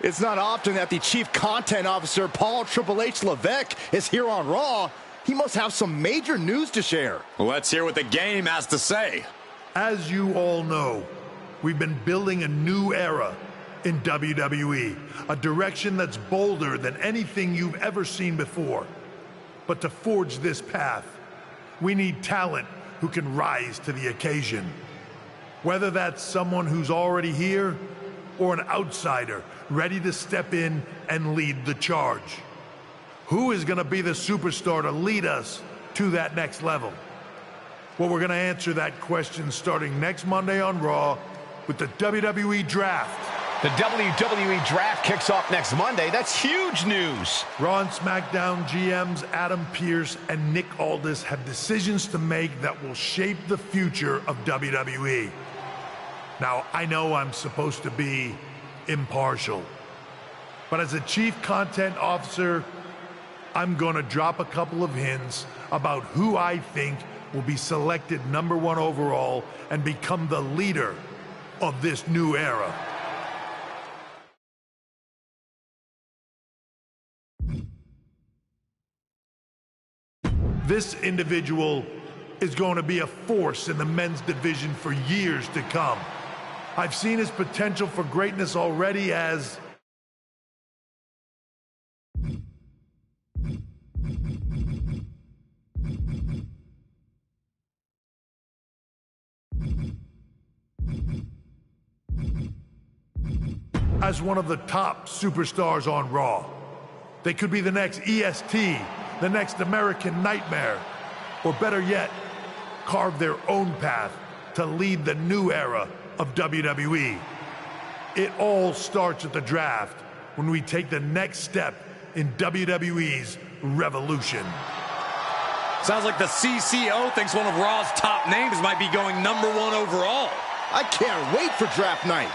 It's not often that the Chief Content Officer, Paul Triple H Levesque, is here on Raw. He must have some major news to share. Well, let's hear what the game has to say. As you all know, we've been building a new era in WWE, a direction that's bolder than anything you've ever seen before. But to forge this path, we need talent who can rise to the occasion. Whether that's someone who's already here or an outsider ready to step in and lead the charge. Who is going to be the superstar to lead us to that next level? Well, we're going to answer that question starting next Monday on Raw with the WWE Draft. The WWE Draft kicks off next Monday. That's huge news. Raw and SmackDown GMs Adam Pearce and Nick Aldis have decisions to make that will shape the future of WWE. Now, I know I'm supposed to be impartial, but as a Chief Content Officer, I'm going to drop a couple of hints about who I think will be selected #1 overall and become the leader of this new era. This individual is going to be a force in the men's division for years to come. I've seen his potential for greatness already as one of the top superstars on Raw. They could be the next EST, the next American Nightmare, or better yet, carve their own path to lead the new era of WWE. It all starts at the draft when we take the next step in WWE's revolution. Sounds like the CCO thinks one of Raw's top names might be going #1 overall. I can't wait for draft night.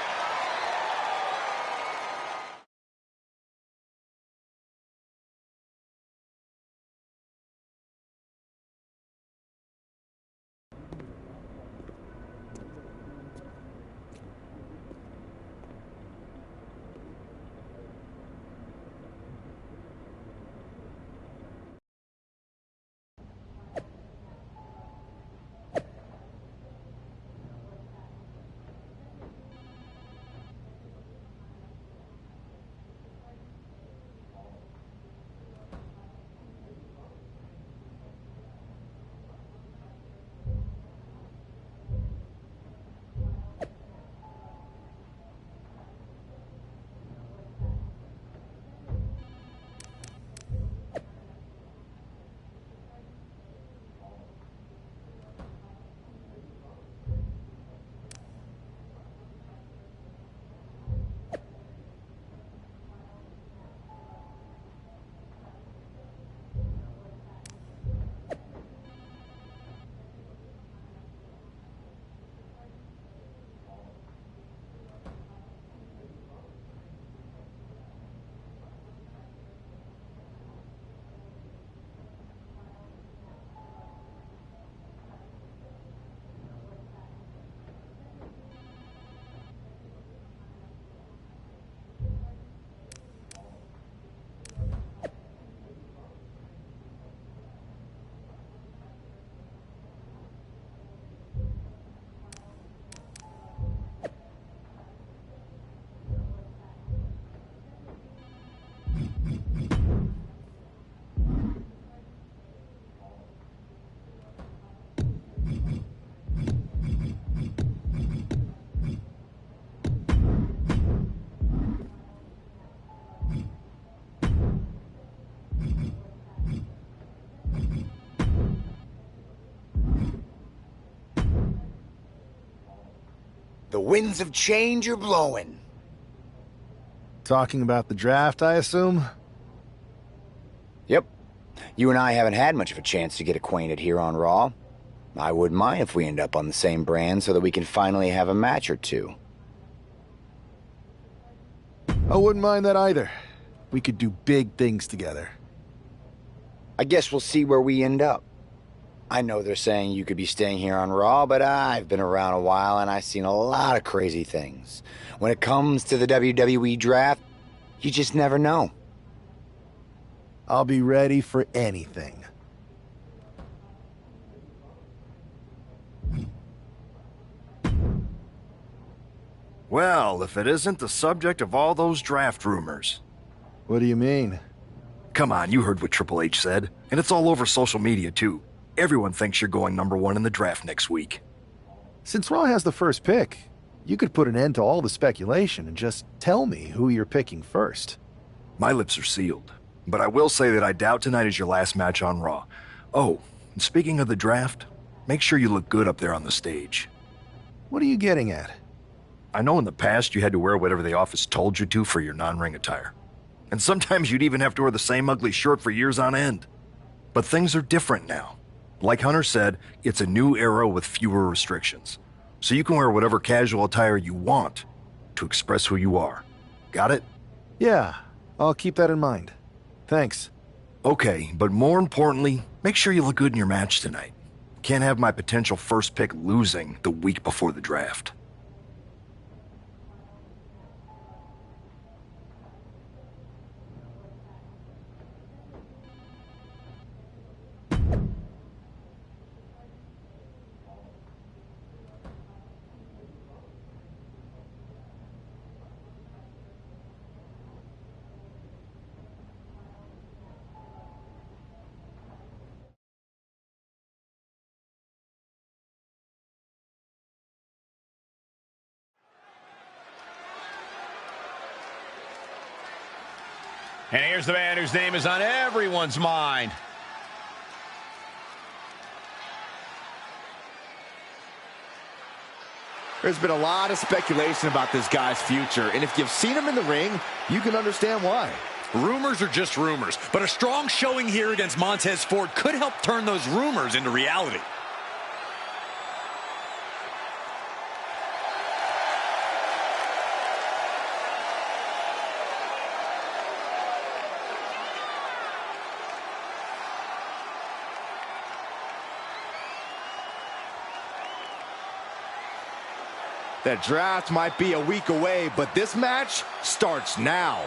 The winds of change are blowing. Talking about the draft, I assume? Yep. You and I haven't had much of a chance to get acquainted here on Raw. I wouldn't mind if we end up on the same brand so that we can finally have a match or two. I wouldn't mind that either. We could do big things together. I guess we'll see where we end up. I know they're saying you could be staying here on Raw, but I've been around a while and I've seen a lot of crazy things. When it comes to the WWE Draft, You just never know. I'll be ready for anything. Well, if it isn't the subject of all those draft rumors. What do you mean? Come on, you heard what Triple H said. And it's all over social media, too. Everyone thinks you're going #1 in the draft next week. Since Raw has the first pick, you could put an end to all the speculation and just tell me who you're picking first. My lips are sealed. But I will say that I doubt tonight is your last match on Raw. Oh, and speaking of the draft, make sure you look good up there on the stage. What are you getting at? I know in the past you had to wear whatever the office told you to for your non-ring attire. And sometimes you'd even have to wear the same ugly shirt for years on end. But things are different now. Like Hunter said, it's a new era with fewer restrictions. So you can wear whatever casual attire you want to express who you are. Got it? Yeah, I'll keep that in mind. Thanks. Okay, but more importantly, make sure you look good in your match tonight. Can't have my potential first pick losing the week before the draft. And here's the man whose name is on everyone's mind. There's been a lot of speculation about this guy's future, and if you've seen him in the ring, you can understand why. Rumors are just rumors, but a strong showing here against Montez Ford could help turn those rumors into reality. The draft might be a week away, but this match starts now.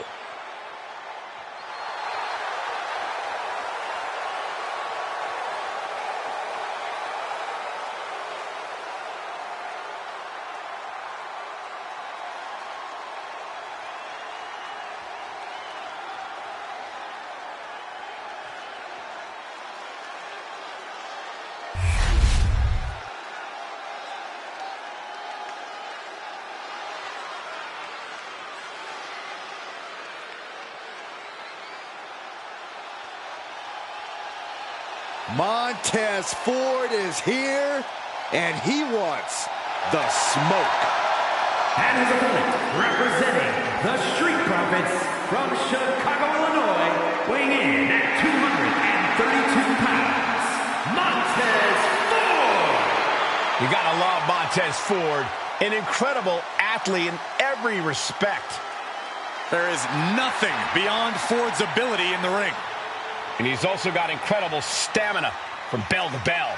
Montez Ford is here, and he wants the smoke. And his opponent, representing the Street Profits from Chicago, Illinois, weighing in at 232 pounds, Montez Ford! You gotta love Montez Ford, an incredible athlete in every respect. There is nothing beyond Ford's ability in the ring. And he's also got incredible stamina from bell to bell.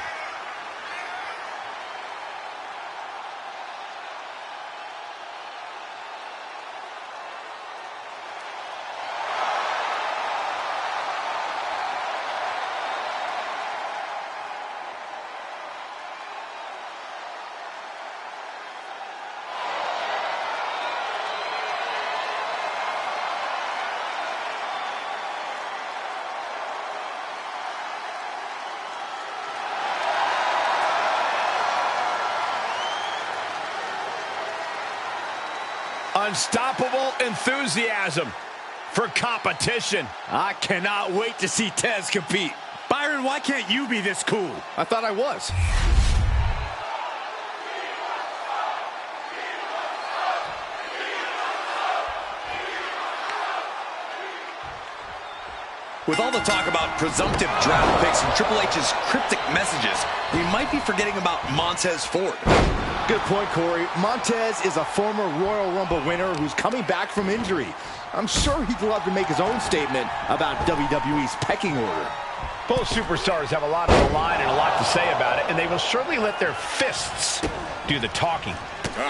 Unstoppable enthusiasm for competition. I cannot wait to see Tez compete. Byron, why can't you be this cool? I thought I was. With all the talk about presumptive draft picks and Triple H's cryptic messages, we might be forgetting about Montez Ford. Good point, Corey. Montez is a former Royal Rumble winner who's coming back from injury. I'm sure he'd love to make his own statement about WWE's pecking order. Both superstars have a lot on the line and a lot to say about it, and they will surely let their fists do the talking.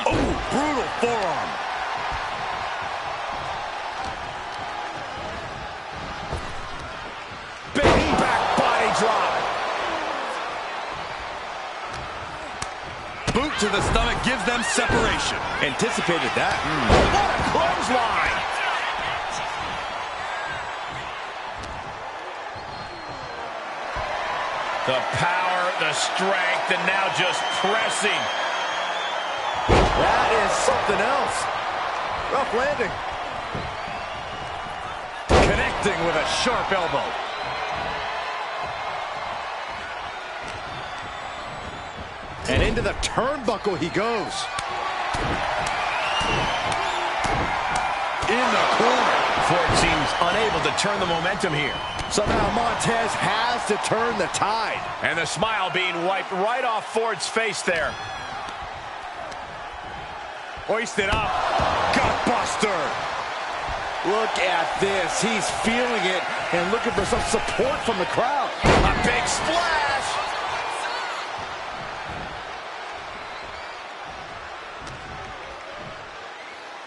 Oh, brutal forearm. to the stomach gives them separation. Anticipated that. What a clothesline! The power, the strength, and now just pressing. That is something else. Rough landing. Connecting with a sharp elbow. And into the turnbuckle he goes. In the corner. Ford seems unable to turn the momentum here. Somehow Montez has to turn the tide. And the smile being wiped right off Ford's face there. Hoisted up. Gutbuster. Look at this. He's feeling it and looking for some support from the crowd. A big splash.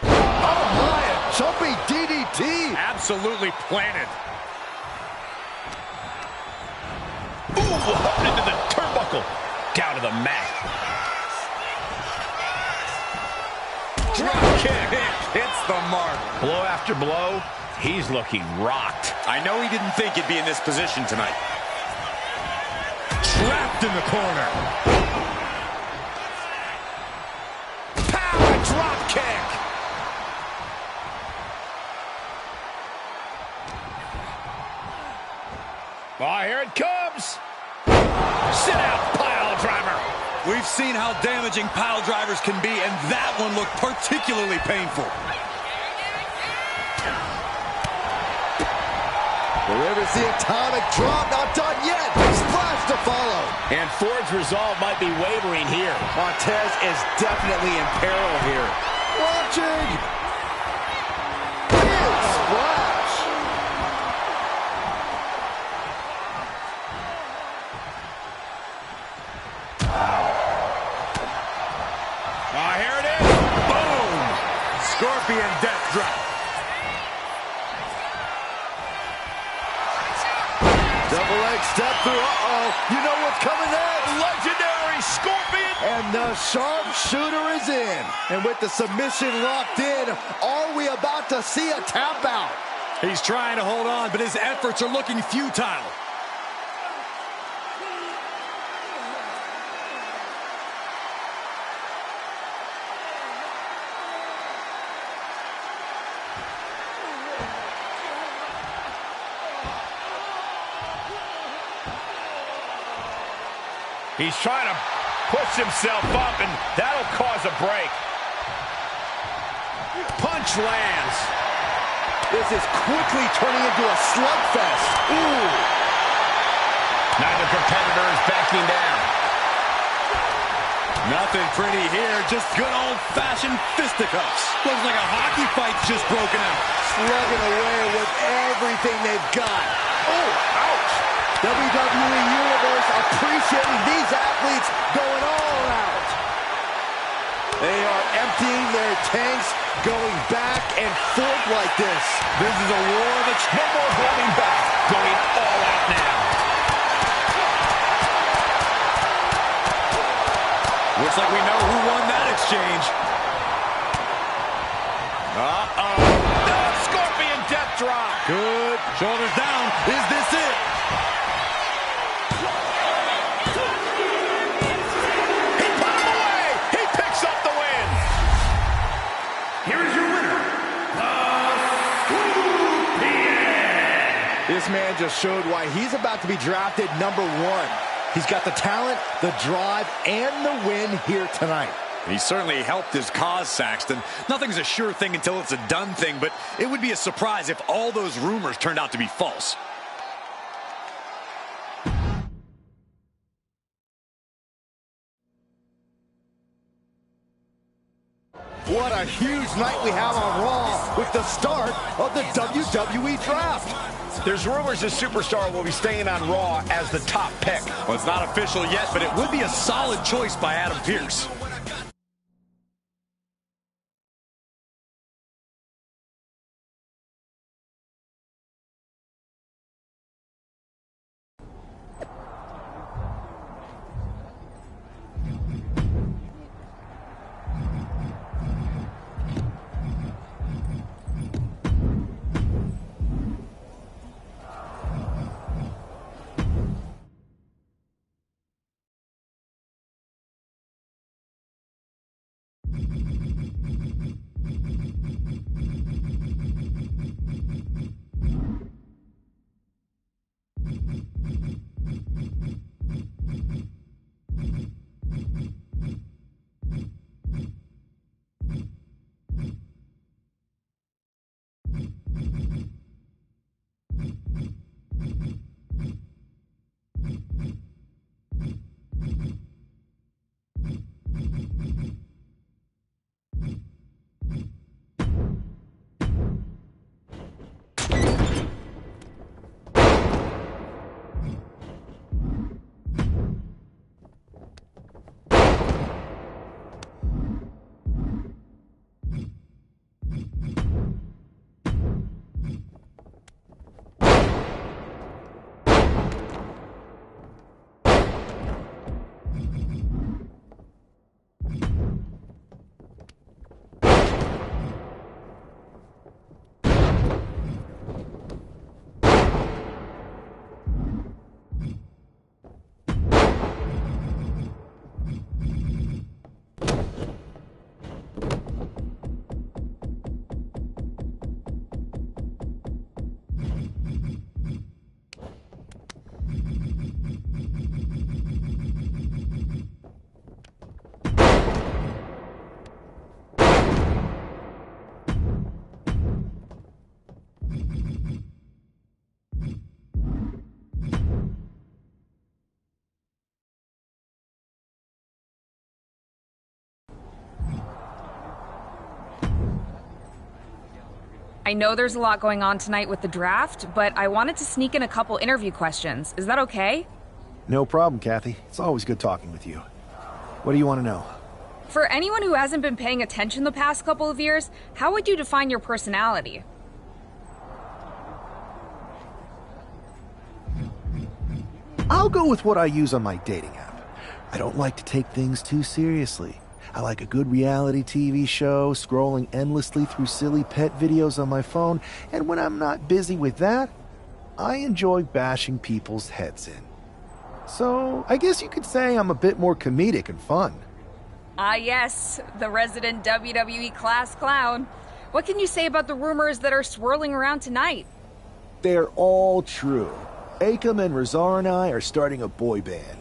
Oh my, a jumping DDT. Absolutely planted. Ooh, up into the turnbuckle. Down to the mat. Drop kick. Hits the mark. Blow after blow, he's looking rocked. I know he didn't think he'd be in this position tonight. Trapped in the corner. Power drop kick. Oh, here it comes. Sit out, pile driver. We've seen how damaging pile drivers can be, and that one looked particularly painful. Delivers the atomic drop, not done yet. Splash to follow. And Ford's resolve might be wavering here. Montez is definitely in peril here. Watching. Big splash. Oh, here it is. Boom. Scorpion death drop. Double leg step through. Uh-oh. You know what's coming next. Legendary Scorpion. And the sharpshooter is in. And with the submission locked in, are we about to see a tap out? He's trying to hold on, but his efforts are looking futile. He's trying to push himself up, and that'll cause a break. Punch lands. This is quickly turning into a slugfest. Ooh. Neither competitor is backing down. Nothing pretty here, just good old-fashioned fisticuffs. Looks like a hockey fight's just broken out. Slugging away with everything they've got. Oh, ouch. WWE Universe appreciating these athletes going all out. They are emptying their tanks, going back and forth like this. This is a war that's No more holding back. Going all out now. Looks like we know who won that exchange. Uh-oh. No, Scorpion death drop. Good. Shoulders down. Is this it? He put him away. He picks up the win. Here is your winner, the Scorpion. This man just showed why he's about to be drafted #1. He's got the talent, the drive, and the win here tonight. He certainly helped his cause, Saxton. Nothing's a sure thing until it's a done thing, but it would be a surprise if all those rumors turned out to be false. What a huge night we have on Raw with the start of the WWE Draft. There's rumors this superstar will be staying on Raw as the top pick. Well, it's not official yet, but it would be a solid choice by Adam Pearce. I know there's a lot going on tonight with the draft, but I wanted to sneak in a couple interview questions. Is that okay? No problem, Kathy. It's always good talking with you. What do you want to know? For anyone who hasn't been paying attention the past couple of years, how would you define your personality? I'll go with what I use on my dating app. I don't like to take things too seriously. I like a good reality TV show, scrolling endlessly through silly pet videos on my phone, and when I'm not busy with that, I enjoy bashing people's heads in. So, I guess you could say I'm a bit more comedic and fun. Ah yes, the resident WWE class clown. What can you say about the rumors that are swirling around tonight? They're all true. Akam and Razar and I are starting a boy band.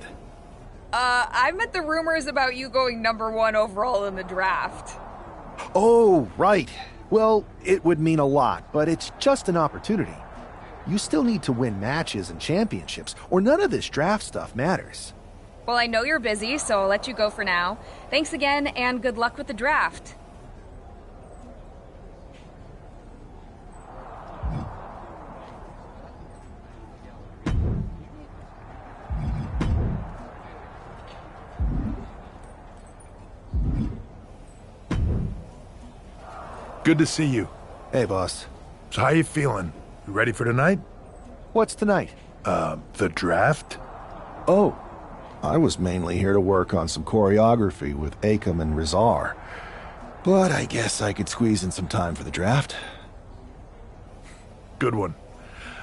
I meant the rumors about you going #1 overall in the draft. Oh, right. Well, it would mean a lot, but it's just an opportunity. You still need to win matches and championships, or none of this draft stuff matters. Well, I know you're busy, so I'll let you go for now. Thanks again, and good luck with the draft. Good to see you. Hey, boss. So how you feeling? You ready for tonight? What's tonight? The draft? Oh, I was mainly here to work on some choreography with Akam and Razar. But I guess I could squeeze in some time for the draft. Good one.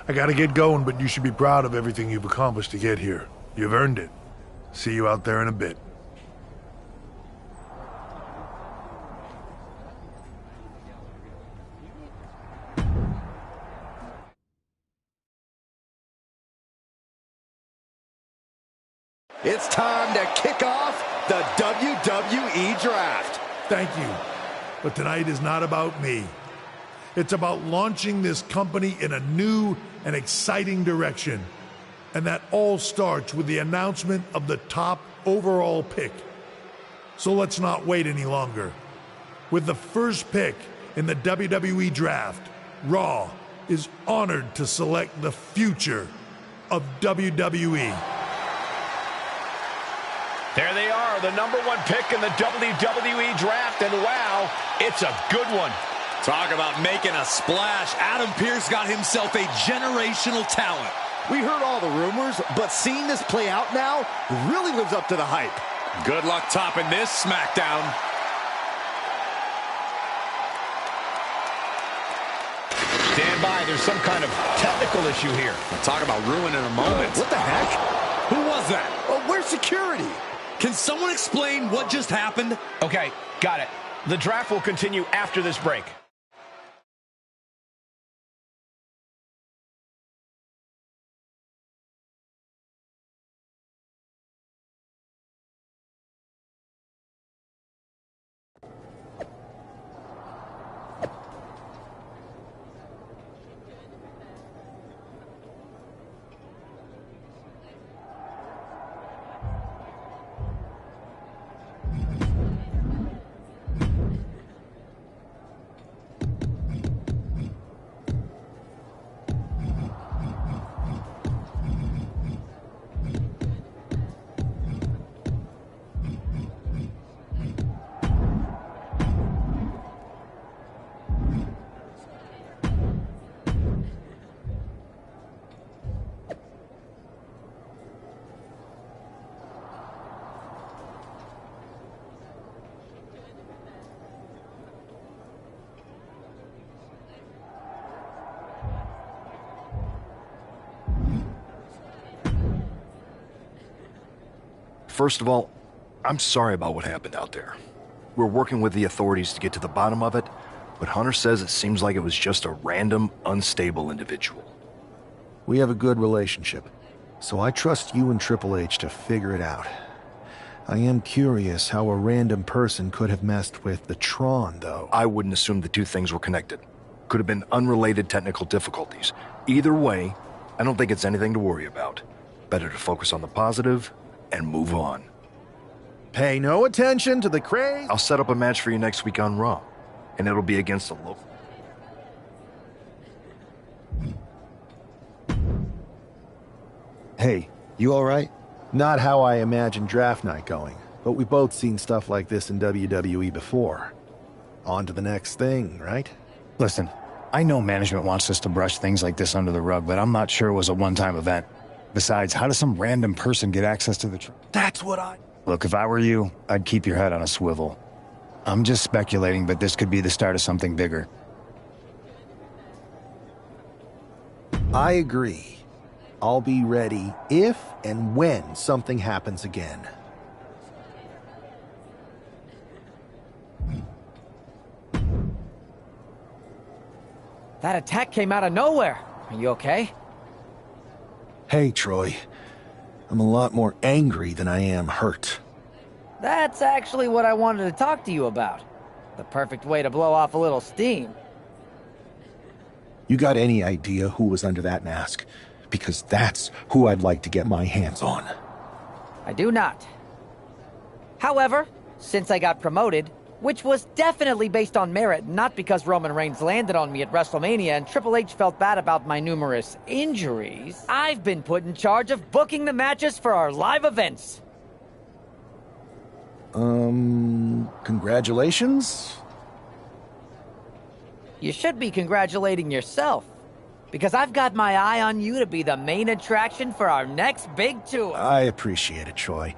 I gotta get going, but you should be proud of everything you've accomplished to get here. You've earned it. See you out there in a bit. It's time to kick off the WWE Draft. Thank you. But tonight is not about me. It's about launching this company in a new and exciting direction. And that all starts with the announcement of the top overall pick. So let's not wait any longer. With the first pick in the WWE Draft, Raw is honored to select the future of WWE. There they are, the #1 pick in the WWE Draft, and wow, it's a good one. Talk about making a splash. Adam Pearce got himself a generational talent. We heard all the rumors, but seeing this play out now really lives up to the hype. Good luck topping this SmackDown. Stand by, there's some kind of technical issue here. Talk about ruining a moment. What the heck? Who was that? Where's security? Can someone explain what just happened? Okay, got it. The draft will continue after this break. First of all, I'm sorry about what happened out there. We're working with the authorities to get to the bottom of it, but Hunter says it seems like it was just a random, unstable individual. We have a good relationship, so I trust you and Triple H to figure it out. I am curious how a random person could have messed with the Tron, though. I wouldn't assume the two things were connected. Could have been unrelated technical difficulties. Either way, I don't think it's anything to worry about. Better to focus on the positive and move on. Pay no attention to the craze. I'll set up a match for you next week on Raw, and it'll be against a local. Hey, you alright? Not how I imagined draft night going, but we've both seen stuff like this in WWE before. On to the next thing, right? Listen, I know management wants us to brush things like this under the rug, but I'm not sure it was a one-time event. Besides, how does some random person get access to the That's what I... Look, if I were you, I'd keep your head on a swivel. I'm just speculating, but this could be the start of something bigger. I agree. I'll be ready if and when something happens again. That attack came out of nowhere. Are you okay? Hey, Troy. I'm a lot more angry than I am hurt. That's actually what I wanted to talk to you about. The perfect way to blow off a little steam. You got any idea who was under that mask? Because that's who I'd like to get my hands on. I do not. However, since I got promoted, which was definitely based on merit, not because Roman Reigns landed on me at WrestleMania and Triple H felt bad about my numerous injuries, I've been put in charge of booking the matches for our live events. Congratulations? You should be congratulating yourself, because I've got my eye on you to be the main attraction for our next big tour. I appreciate it, Troy.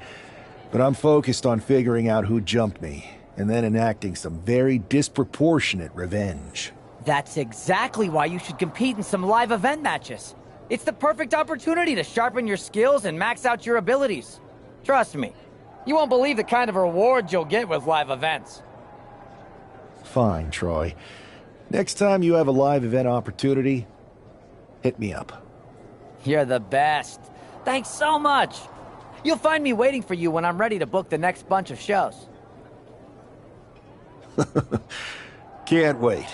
But I'm focused on figuring out who jumped me, and then enacting some very disproportionate revenge. That's exactly why you should compete in some live event matches. It's the perfect opportunity to sharpen your skills and max out your abilities. Trust me, you won't believe the kind of rewards you'll get with live events. Fine, Troy. Next time you have a live event opportunity, hit me up. You're the best. Thanks so much. You'll find me waiting for you when I'm ready to book the next bunch of shows. Can't wait.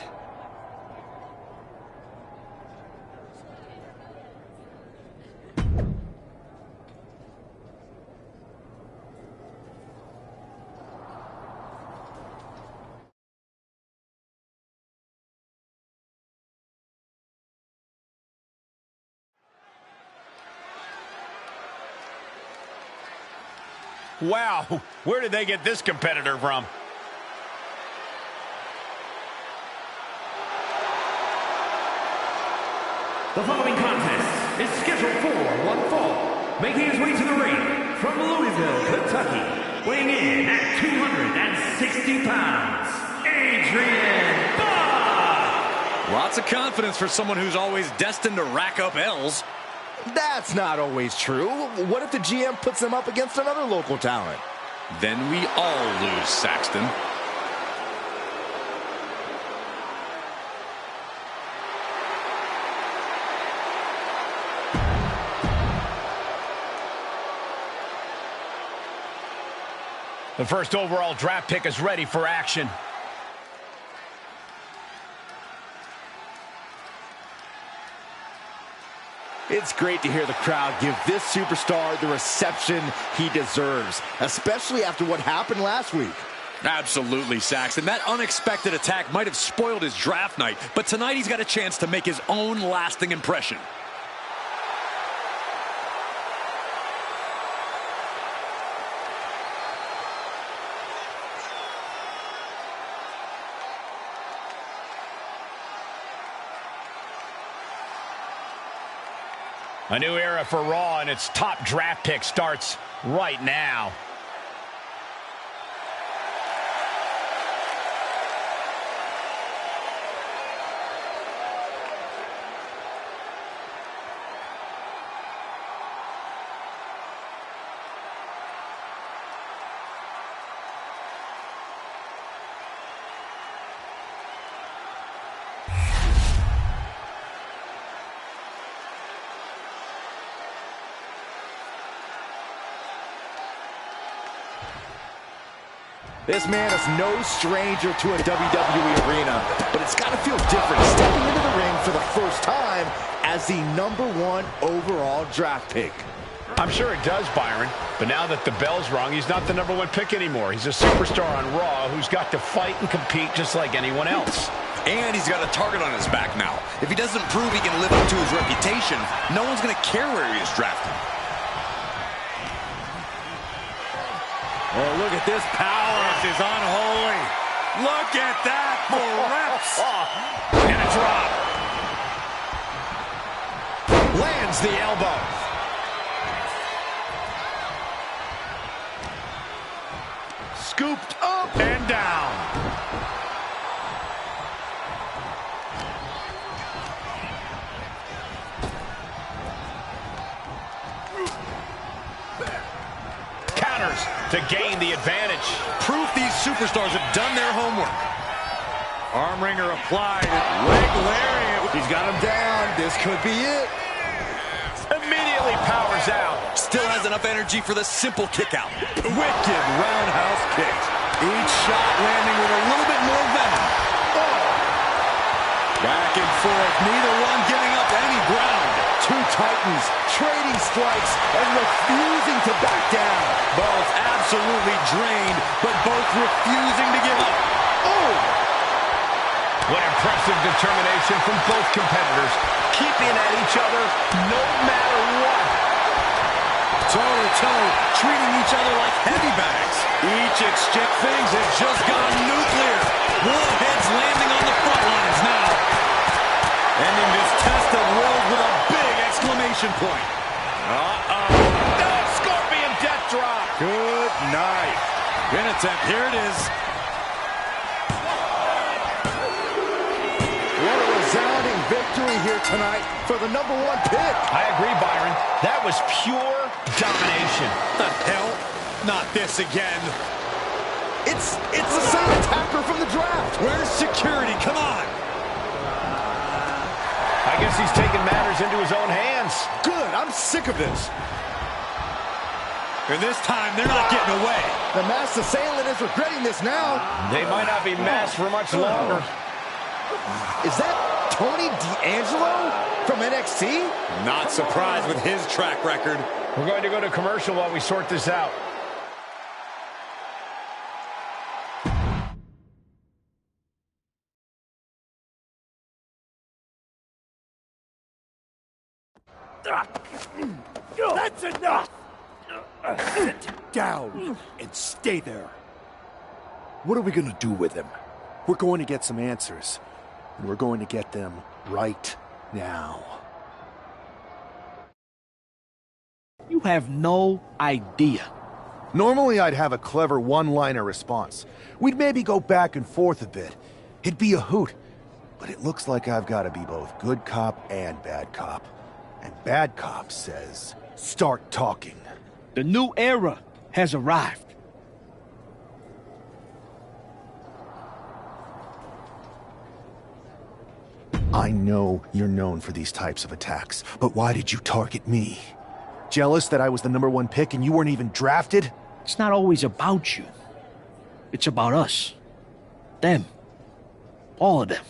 Wow, where did they get this competitor from? The following contest is scheduled for one fall. Making his way to the ring from Louisville, Kentucky, weighing in at 260 pounds, Adrian Buck! Lots of confidence for someone who's always destined to rack up L's. That's not always true. What if the GM puts them up against another local talent? Then we all lose, Saxton. The first overall draft pick is ready for action. It's great to hear the crowd give this superstar the reception he deserves, especially after what happened last week. Absolutely, Saxton. That unexpected attack might have spoiled his draft night, but tonight he's got a chance to make his own lasting impression. A new era for Raw, and its top draft pick starts right now. This man is no stranger to a WWE arena, but it's got to feel different stepping into the ring for the first time as the #1 overall draft pick. I'm sure it does, Byron, but now that the bell's rung, he's not the #1 pick anymore. He's a superstar on Raw who's got to fight and compete just like anyone else. And he's got a target on his back now. If he doesn't prove he can live up to his reputation, no one's going to care where he is drafted. Oh, look at this power. This is unholy. Look at that for reps. And a drop. Lands the elbow. Scooped up and down. Counters to gain the advantage. Proof these superstars have done their homework. Arm wringer applied. Leg lariat. He's got him down. This could be it. Immediately powers out. Still has enough energy for the simple kick out. Wicked roundhouse kick. Each shot landing with a little bit more venom. Oh. Back and forth. Neither one giving up any ground. Two titans trading strikes and refusing to back down. Both absolutely drained, but both refusing to give up. Oh! What impressive determination from both competitors, keeping at each other no matter what. Toe-to-toe, treating each other like heavy bags. Each exchange, things have just gone nuclear. Warheads landing on the front lines now. Ending this test of world with a big exclamation point. Uh-oh. No, Scorpion death drop. Good night. Pin attempt, here it is. What a resounding victory here tonight for the #1 pick. I agree, Byron. That was pure domination. The hell? Not this again. It's the same attacker from the draft. Where's security? Come on. I guess he's taking matters into his own hands. Good, I'm sick of this. And this time, they're not getting away. The masked assailant is regretting this now. They might not be masked for much longer. Is that Tony D'Angelo from NXT? Not surprised with his track record. We're going to go to commercial while we sort this out. That's enough! Sit down and stay there. What are we gonna do with him? We're going to get some answers. And we're going to get them right now. You have no idea. Normally I'd have a clever one-liner response. We'd maybe go back and forth a bit. It'd be a hoot. But it looks like I've got to be both good cop and bad cop. And bad cop says, start talking. The new era has arrived. I know you're known for these types of attacks, but why did you target me? Jealous that I was the #1 pick and you weren't even drafted? It's not always about you. It's about us. Them. All of them.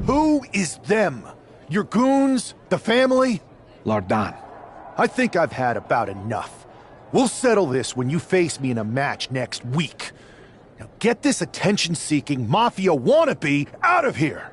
Who is them? Your goons? The family? Lardan. I think I've had about enough. We'll settle this when you face me in a match next week. Now get this attention-seeking mafia wannabe out of here!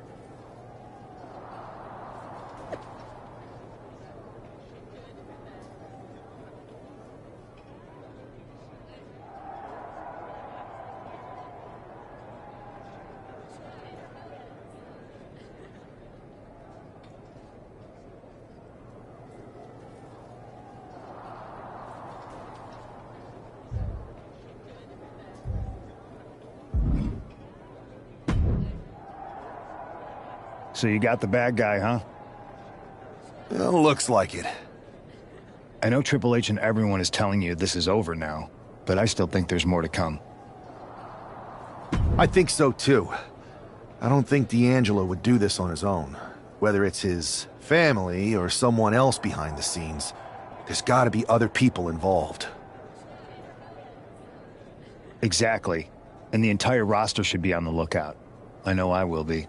So you got the bad guy, huh? Well, looks like it. I know Triple H and everyone is telling you this is over now, but I still think there's more to come. I think so too. I don't think D'Angelo would do this on his own. Whether it's his family or someone else behind the scenes, there's gotta be other people involved. Exactly. And the entire roster should be on the lookout. I know I will be.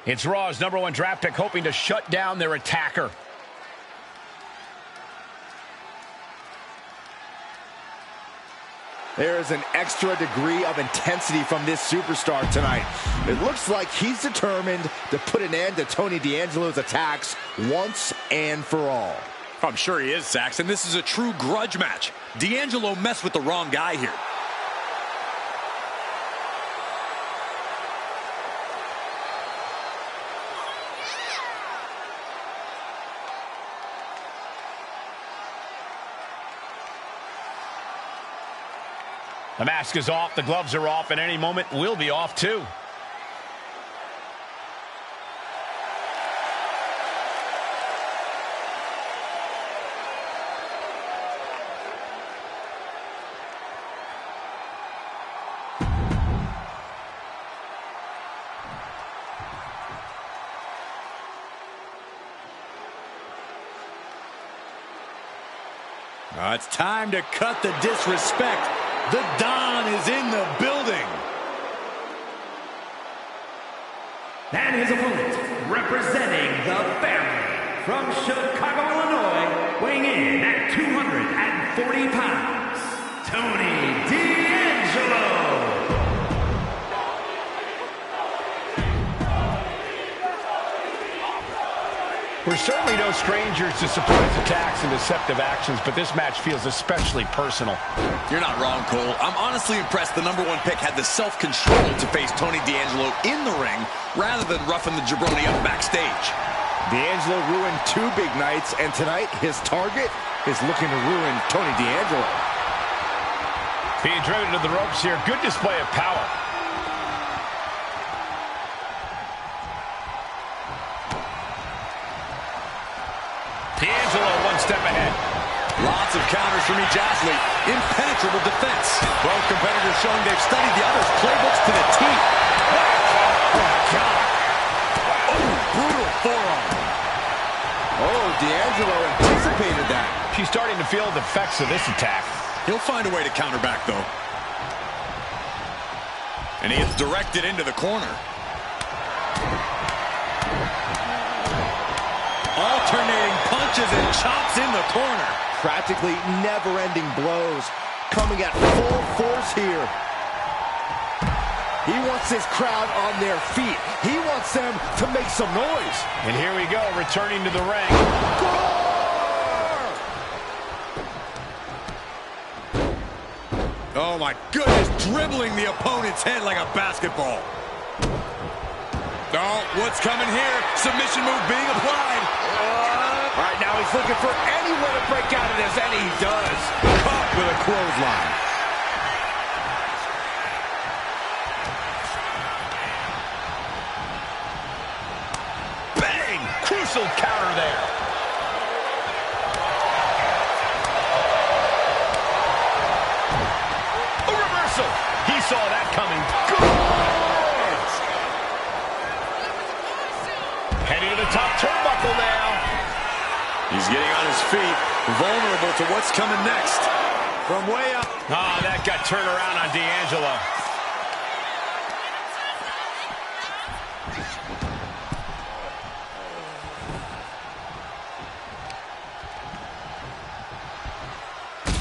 It's Raw's #1 draft pick hoping to shut down their attacker. There is an extra degree of intensity from this superstar tonight. It looks like he's determined to put an end to Tony D'Angelo's attacks once and for all. I'm sure he is, Saxon. This is a true grudge match. D'Angelo messed with the wrong guy here. The mask is off, the gloves are off, and any moment we'll be off too. It's time to cut the disrespect. The Don is in the building. And his opponent, representing the family, from Chicago, Illinois, weighing in at 240 pounds, Tony D'Angelo. We're certainly no strangers to surprise attacks and deceptive actions, but this match feels especially personal. You're not wrong, Cole. I'm honestly impressed the #1 pick had the self-control to face Tony D'Angelo in the ring rather than roughing the jabroni up backstage. D'Angelo ruined 2 big nights, and tonight his target is looking to ruin Tony D'Angelo. Being driven to the ropes here, good display of power. D'Angelo one step ahead. Lots of counters from each athlete. Impenetrable defense. Both competitors showing they've studied the other's playbooks to the T. Oh, God. Oh, brutal forearm. Oh, D'Angelo anticipated that. She's starting to feel the effects of this attack. He'll find a way to counter back, though. And he is directed into the corner. Alternating punches and chops in the corner. Practically never-ending blows coming at full force here. He wants his crowd on their feet. He wants them to make some noise. And here we go, returning to the ring. Oh, my goodness, dribbling the opponent's head like a basketball. Oh, what's coming here? Submission move being applied. All right, now he's looking for any way to break out of this, and he does. Caught with a clothesline. Bang! Crucial counter there. A reversal. He saw that coming. Heading to the top turnbuckle now. He's getting on his feet, vulnerable to what's coming next. From way up. Oh, that got turned around on D'Angelo.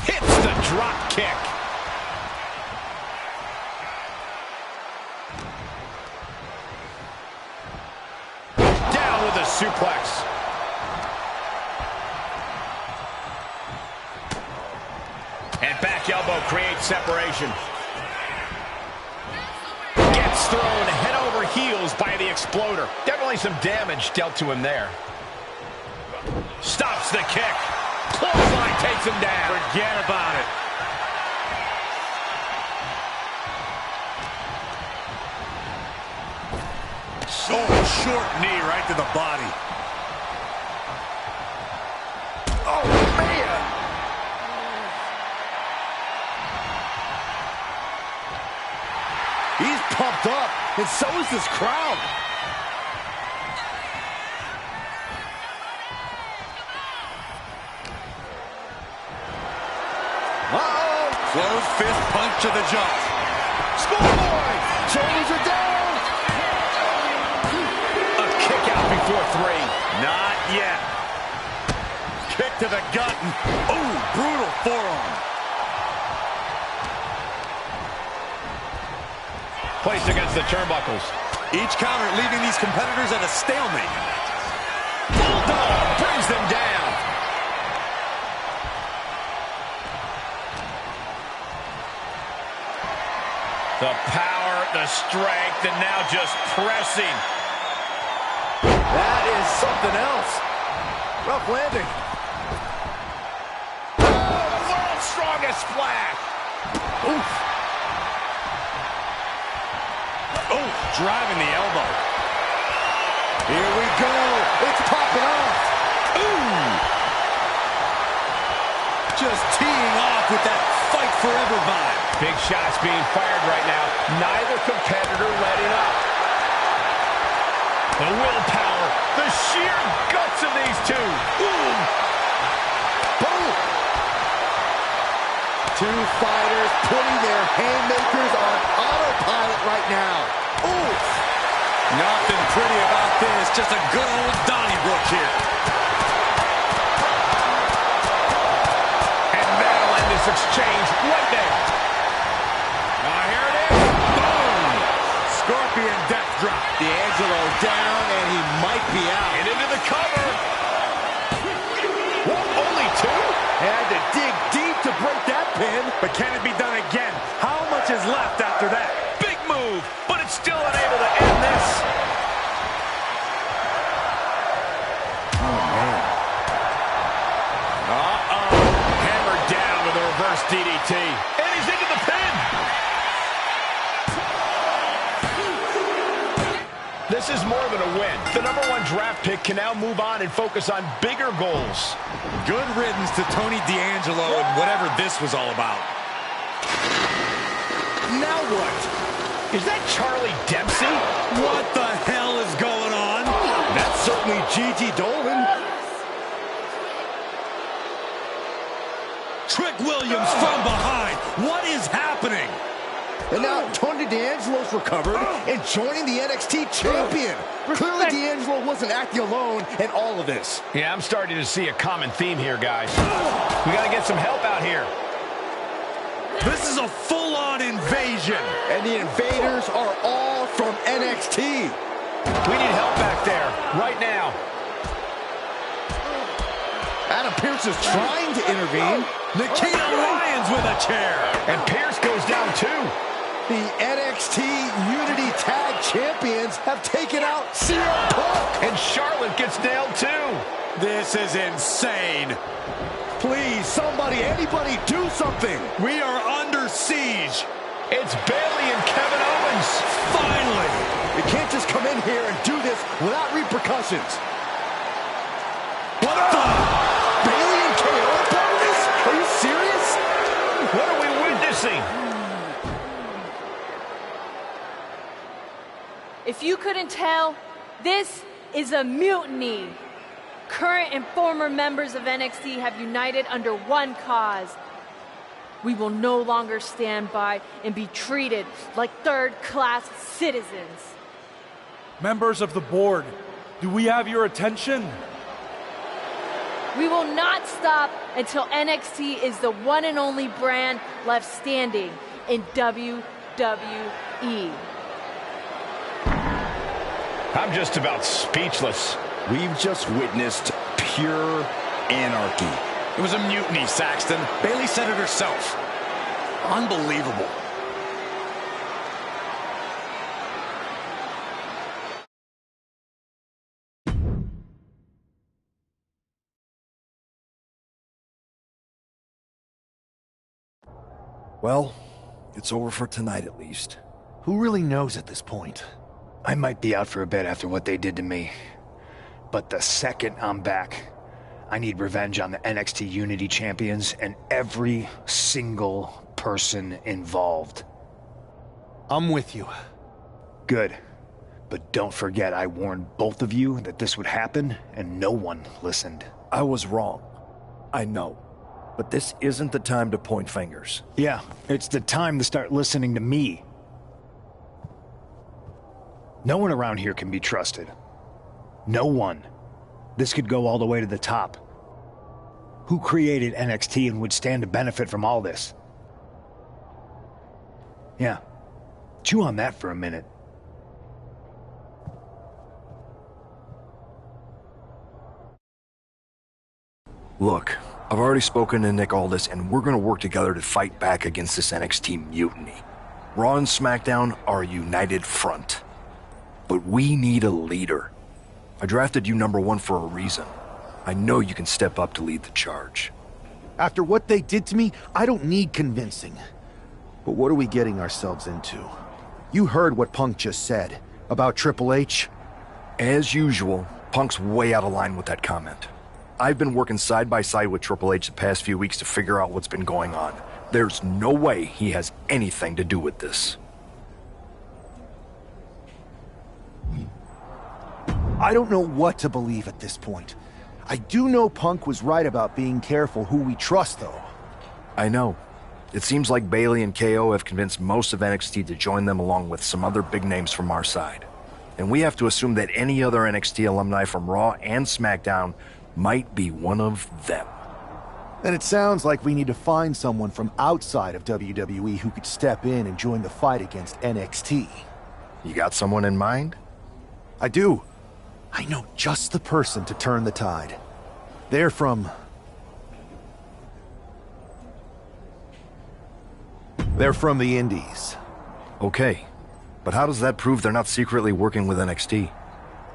Hits the drop kick. Down with a suplex. And back elbow creates separation. Gets thrown head over heels by the exploder. Definitely some damage dealt to him there. Stops the kick. Clothesline takes him down. Forget about it. Oh, short knee right to the body. Oh, man. He's pumped up, and so is this crowd. Uh-oh. Closed fist punch to the jaw. Schoolboy! Shoulders are down! A 4-3. Not yet. Kick to the gut. Ooh, brutal forearm. Placed against the turnbuckles. Each counter leaving these competitors at a stalemate. Bulldog brings them down. The power, the strength, and now just pressing. That is something else. Rough landing. Oh, the world's strongest splash. Oof. Oh, driving the elbow. Here we go. It's popping off. Ooh. Just teeing off with that fight forever vibe. Big shots being fired right now. Neither competitor letting up. The willpower, the sheer guts of these two. Ooh. Boom. Two fighters putting their haymakers on autopilot right now. Oof. Nothing pretty about this. Just a good old Donnybrook here. And that'll end this exchange right there. Here it is. Boom. Scorpion death drop. D'Angelo down, and he might be out. And into the cover. What, only two? Had to dig deep to break that pin. But can it be done again? How much is left after that? Big move, but it's still unable to end this. Oh, man. Hammered down with a reverse DDT. And he's into the pin. This is more than a win. The #1 draft pick can now move on and focus on bigger goals. Good riddance to Tony D'Angelo and whatever this was all about. Now what? Is that Charlie Dempsey? What the hell is going on? That's certainly Gigi Dolan. Trick Williams from behind. What is happening? And now Tony D'Angelo's recovered and joining the NXT champion. Clearly D'Angelo wasn't acting alone in all of this. Yeah, I'm starting to see a common theme here, guys. We got to get some help out here. This is a full-on invasion. And the invaders are all from NXT. We need help back there, right now. Adam Pearce is trying to intervene. Nikita Lyons with a chair. And Pearce goes down too. The NXT Unity Tag Champions have taken out CM Punk. And Charlotte gets nailed too. This is insane. Please, somebody, anybody, do something. We are under siege. It's Bayley and Kevin Owens. Finally. You can't just come in here and do this without repercussions. What the? Bayley and KO are part of this? Are you serious? What are we witnessing? If you couldn't tell, this is a mutiny. Current and former members of NXT have united under one cause. We will no longer stand by and be treated like third-class citizens. Members of the board, do we have your attention? We will not stop until NXT is the one and only brand left standing in WWE. I'm just about speechless. We've just witnessed pure anarchy. It was a mutiny, Saxton. Bayley said it herself. Unbelievable. Well, it's over for tonight at least. Who really knows at this point? I might be out for a bit after what they did to me. But the second I'm back, I need revenge on the NXT Unity Champions and every single person involved. I'm with you. Good. But don't forget I warned both of you that this would happen, and no one listened. I was wrong. I know. But this isn't the time to point fingers. Yeah, it's the time to start listening to me. No one around here can be trusted. No one. This could go all the way to the top. Who created NXT and would stand to benefit from all this? Yeah. Chew on that for a minute. Look, I've already spoken to Nick Aldis, and we're gonna work together to fight back against this NXT mutiny. Raw and SmackDown are a united front. But we need a leader. I drafted you #1 for a reason. I know you can step up to lead the charge. After what they did to me, I don't need convincing. But what are we getting ourselves into? You heard what Punk just said about Triple H. As usual, Punk's way out of line with that comment. I've been working side by side with Triple H the past few weeks to figure out what's been going on. There's no way he has anything to do with this. I don't know what to believe at this point. I do know Punk was right about being careful who we trust, though. I know. It seems like Bayley and KO have convinced most of NXT to join them along with some other big names from our side. And we have to assume that any other NXT alumni from Raw and SmackDown might be one of them. And it sounds like we need to find someone from outside of WWE who could step in and join the fight against NXT. You got someone in mind? I do. I know just the person to turn the tide. They're from the Indies. Okay, but how does that prove they're not secretly working with NXT?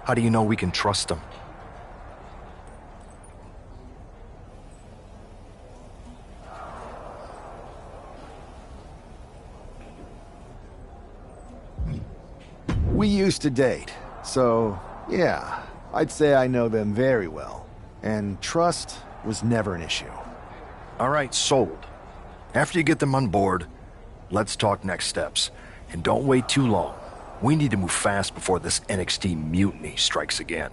How do you know we can trust them? We used to date, so yeah, I'd say I know them very well. And trust was never an issue. All right, sold. After you get them on board, let's talk next steps. And don't wait too long. We need to move fast before this NXT mutiny strikes again.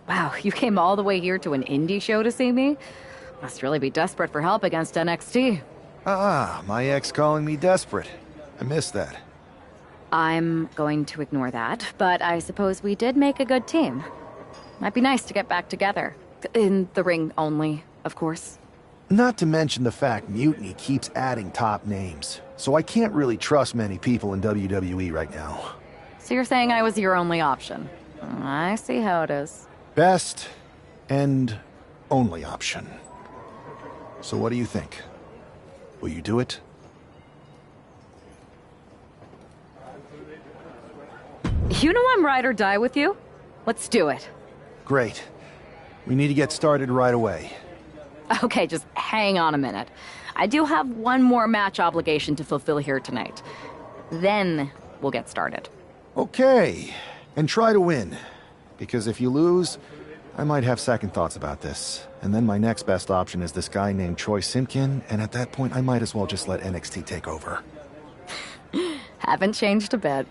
Wow, you came all the way here to an indie show to see me? Must really be desperate for help against NXT. My ex calling me desperate. I missed that. I'm going to ignore that, but I suppose we did make a good team. Might be nice to get back together. In the ring only, of course. Not to mention the fact Mutiny keeps adding top names, so I can't really trust many people in WWE right now. So you're saying I was your only option? I see how it is. Best and only option. So what do you think? Will you do it? You know I'm ride or die with you. Let's do it. Great. We need to get started right away. Okay, just hang on a minute. I do have one more match obligation to fulfill here tonight. Then we'll get started. Okay. And try to win. Because if you lose, I might have second thoughts about this. And then my next best option is this guy named Troy Simpkin, and at that point I might as well just let NXT take over. Haven't changed a bit.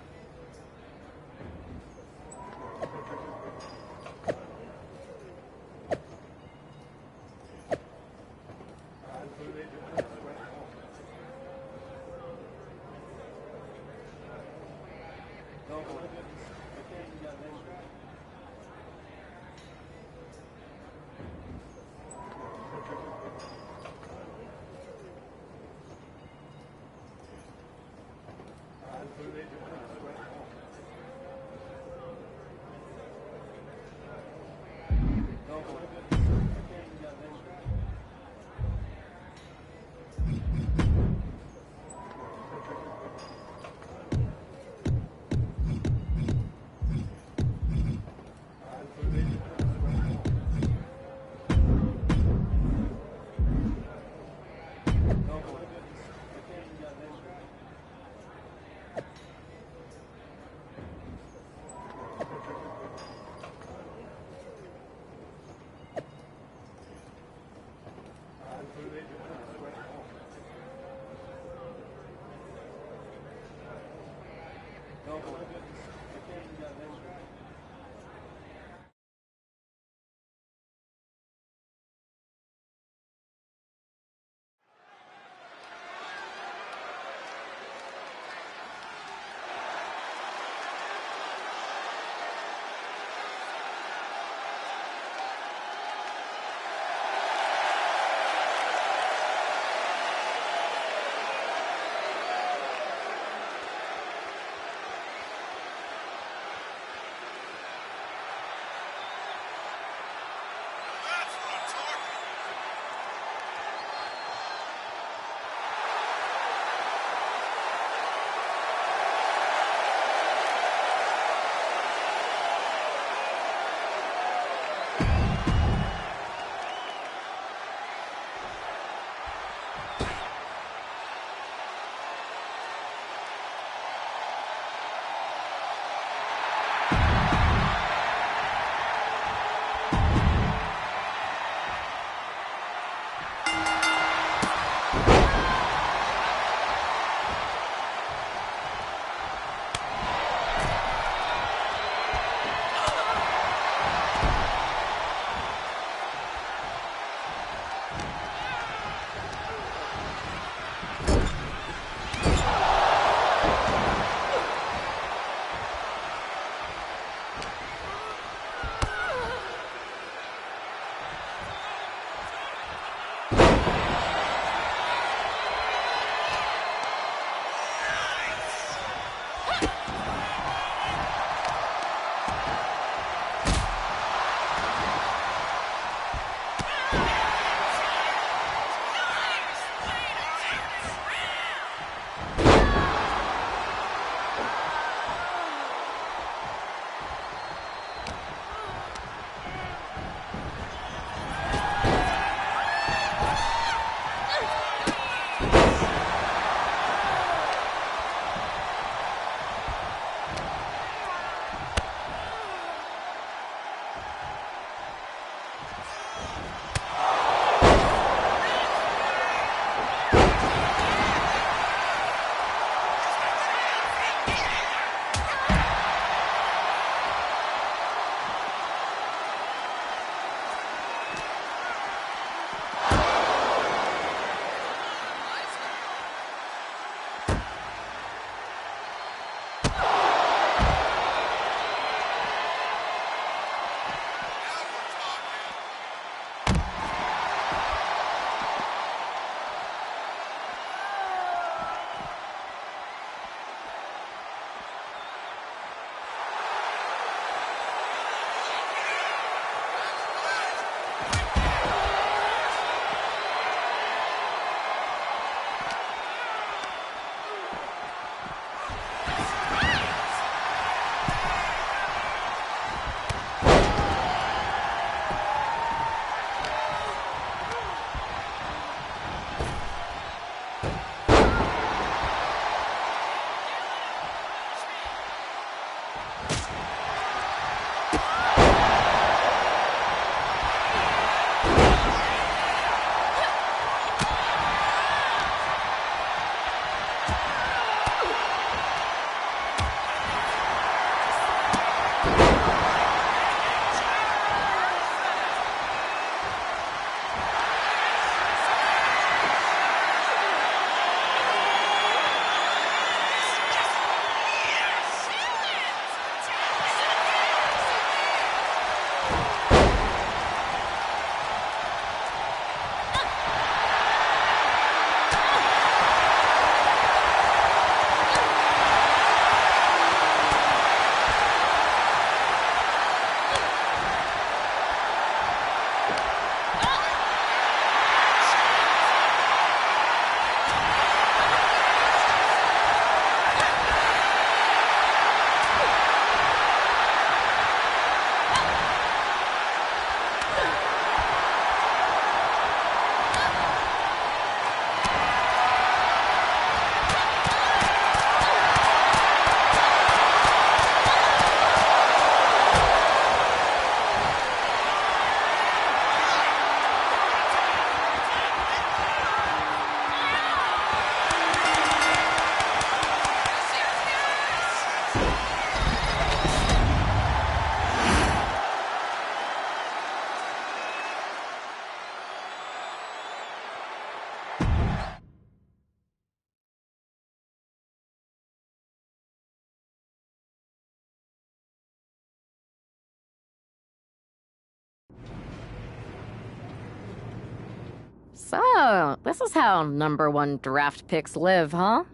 So, this is how #1 draft picks live, huh?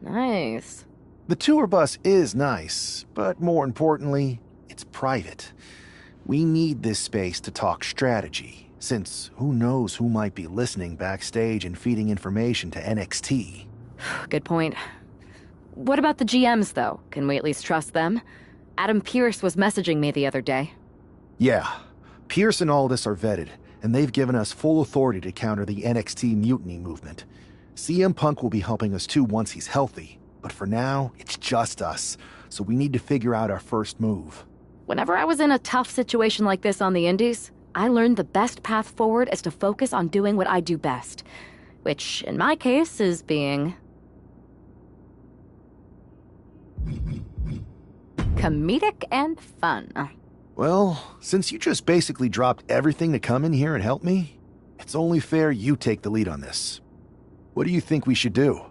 Nice. The tour bus is nice, but more importantly, it's private. We need this space to talk strategy, since who knows who might be listening backstage and feeding information to NXT. Good point. What about the GMs, though? Can we at least trust them? Adam Pearce was messaging me the other day. Yeah, Pierce and Aldis are vetted, and they've given us full authority to counter the NXT mutiny movement. CM Punk will be helping us too once he's healthy, but for now, it's just us, so we need to figure out our first move. Whenever I was in a tough situation like this on the Indies, I learned the best path forward is to focus on doing what I do best, which, in my case, is being comedic and fun. Well, since you just basically dropped everything to come in here and help me, it's only fair you take the lead on this. What do you think we should do?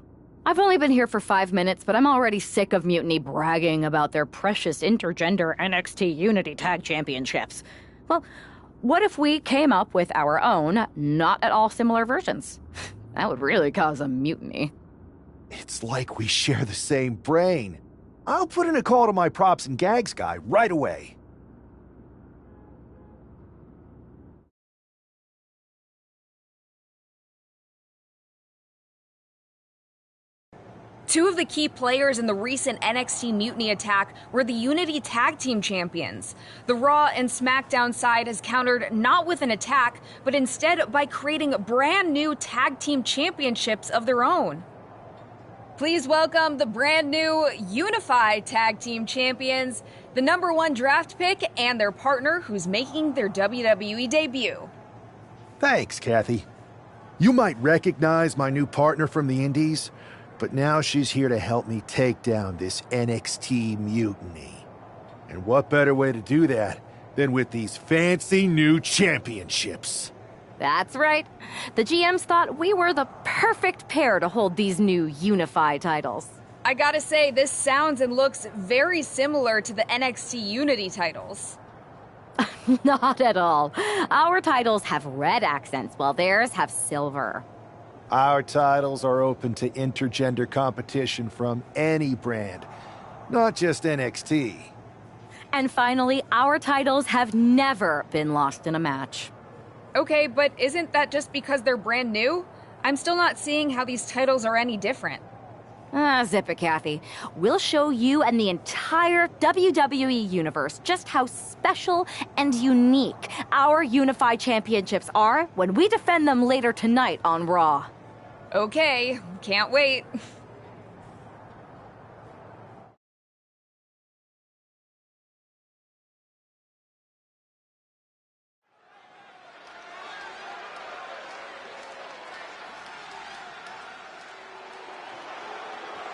I've only been here for 5 minutes, but I'm already sick of Mutiny bragging about their precious intergender NXT Unity Tag Championships. Well, what if we came up with our own, not at all similar versions? That would really cause a mutiny. It's like we share the same brain. I'll put in a call to my props and gags guy right away. Two of the key players in the recent NXT Mutiny attack were the Unity Tag Team Champions. The Raw and SmackDown side has countered not with an attack, but instead by creating brand new Tag Team Championships of their own. Please welcome the brand new Unified Tag Team Champions, the #1 draft pick, and their partner who's making their WWE debut. Thanks, Kathy. You might recognize my new partner from the Indies, but now she's here to help me take down this NXT mutiny. And what better way to do that than with these fancy new championships? That's right. The GMs thought we were the perfect pair to hold these new Unified titles. I gotta say, this sounds and looks very similar to the NXT Unity titles. Not at all. Our titles have red accents, while theirs have silver. Our titles are open to intergender competition from any brand, not just NXT. And finally, our titles have never been lost in a match. Okay, but isn't that just because they're brand new? I'm still not seeing how these titles are any different. Zip it, Kathy. We'll show you and the entire WWE universe just how special and unique our Unified Championships are when we defend them later tonight on Raw. Okay, can't wait.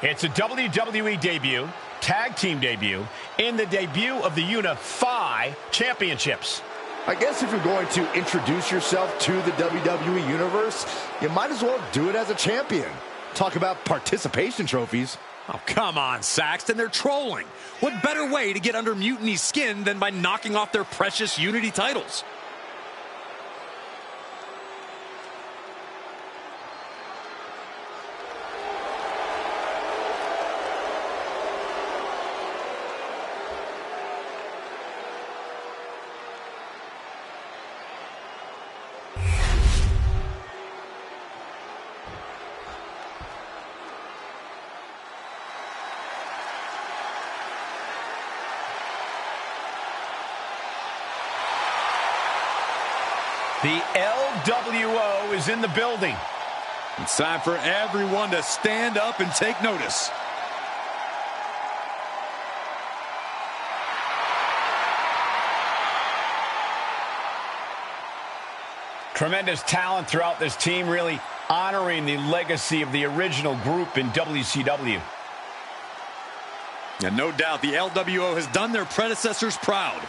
It's a WWE debut, tag team debut, and the debut of the Unify Championships. I guess if you're going to introduce yourself to the WWE Universe, you might as well do it as a champion. Talk about participation trophies. Oh, come on, Saxton. They're trolling. What better way to get under Mutiny's skin than by knocking off their precious Unity titles? The LWO is in the building. It's time for everyone to stand up and take notice. Tremendous talent throughout this team, really honoring the legacy of the original group in WCW. And no doubt the LWO has done their predecessors proud.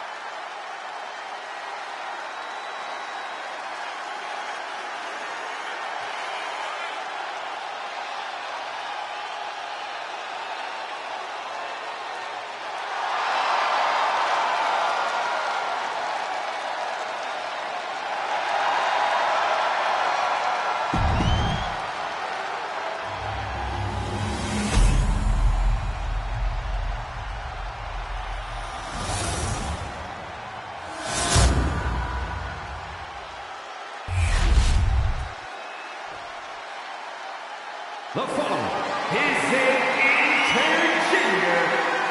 The following is a intergender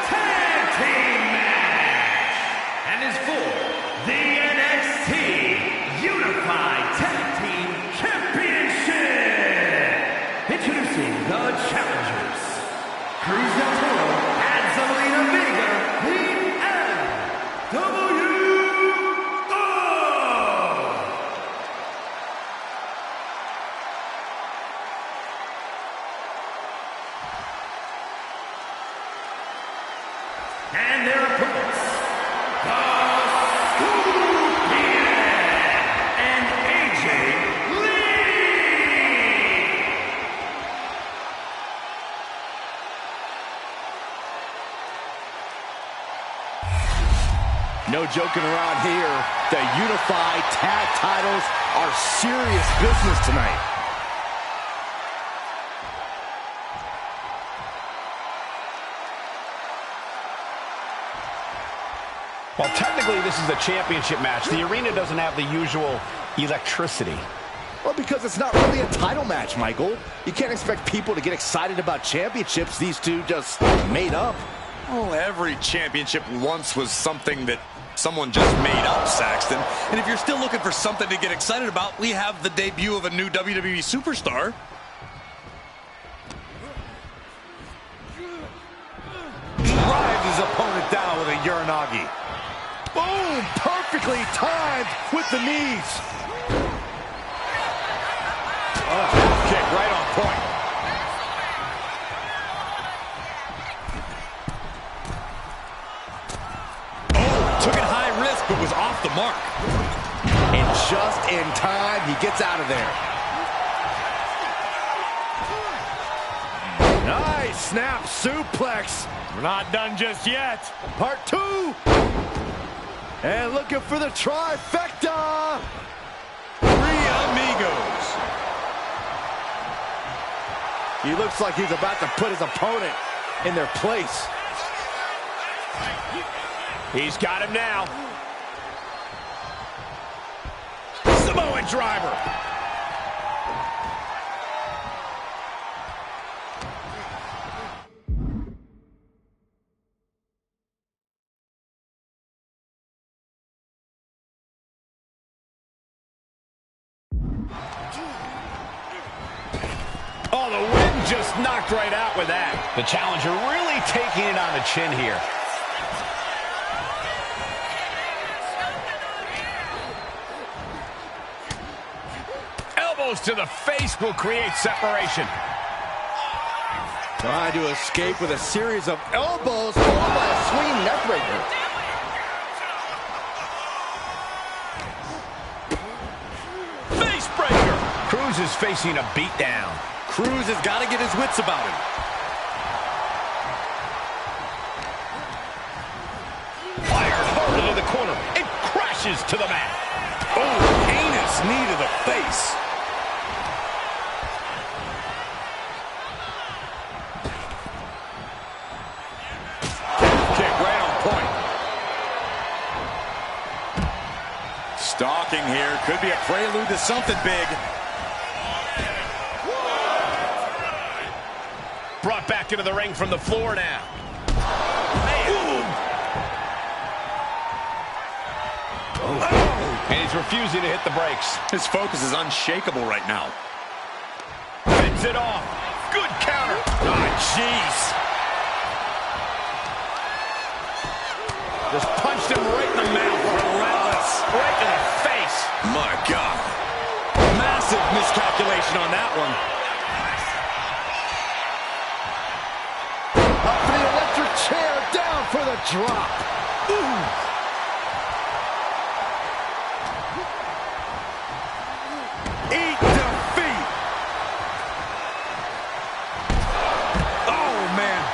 tag team match and is for the NXT Unified Tag Team Championship. Introducing the challengers, Cruz del Toro and Zelina Vega, the NWO. And their opponents, the Scorpion and AJ Lee. No joking around here. The unified tag titles are serious business tonight. Well, technically, this is a championship match. The arena doesn't have the usual electricity. Well, because it's not really a title match, Michael. You can't expect people to get excited about championships these two just made up. Well, every championship once was something that someone just made up, Saxton. And if you're still looking for something to get excited about, we have the debut of a new WWE superstar. Drives his opponent down with a Uranagi. Boom! Perfectly timed with the knees. Oh, kick right on point. Took it high risk, but was off the mark. And just in time, he gets out of there. Nice snap suplex. We're not done just yet. Part 2. And looking for the trifecta. 3 amigos. He looks like he's about to put his opponent in their place. He's got him now. Samoan driver. Oh, the wind just knocked right out with that. The challenger really taking it on the chin here. Elbows to the face will create separation. Trying to escape with a series of elbows followed by a swinging neckbreaker. Face breaker. Cruz is facing a beatdown. Cruz has got to get his wits about him. Fired hard into the corner and crashes to the mat. Oh, heinous knee to the face. Kick right on point. Stalking here. Could be a prelude to something big. Brought back into the ring from the floor now. And he's refusing to hit the brakes. His focus is unshakable right now. Fends it off. Good counter. Ah, jeez. Just punched him right in the mouth. Relentless. Right in the face. My God. Massive miscalculation on that one. Up for the electric chair, down for the drop. Ooh. Eat defeat. Oh, man.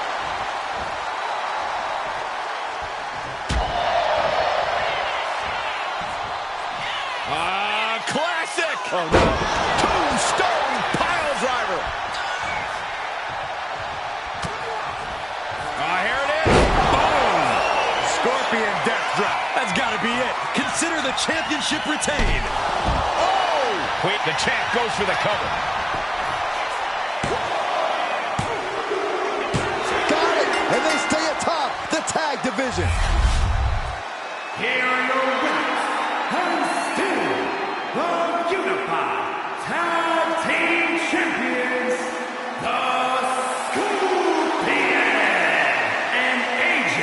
Classic. Oh, no. Tombstone pile driver. Here it is. Boom. Scorpion death drop. That's got to be it. Consider the championship retained. Wait, the champ goes for the cover. division. Here are your winners, and still the Unified Tag Team Champions, the Scorpion and AJ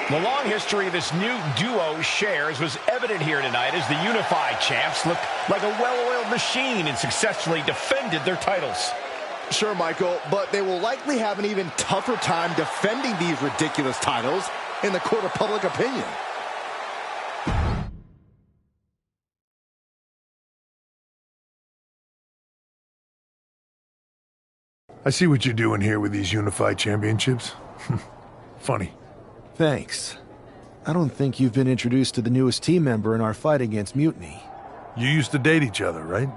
Lee. The long history this new duo shares was evident here tonight as the Unified Champs looked like a well-oiled machine and successfully defended their titles. Sure, Michael, but they will likely have an even tougher time defending these ridiculous titles in the court of public opinion. I see what you're doing here with these Unified Championships. Funny. Thanks. I don't think you've been introduced to the newest team member in our fight against Mutiny. You used to date each other, right?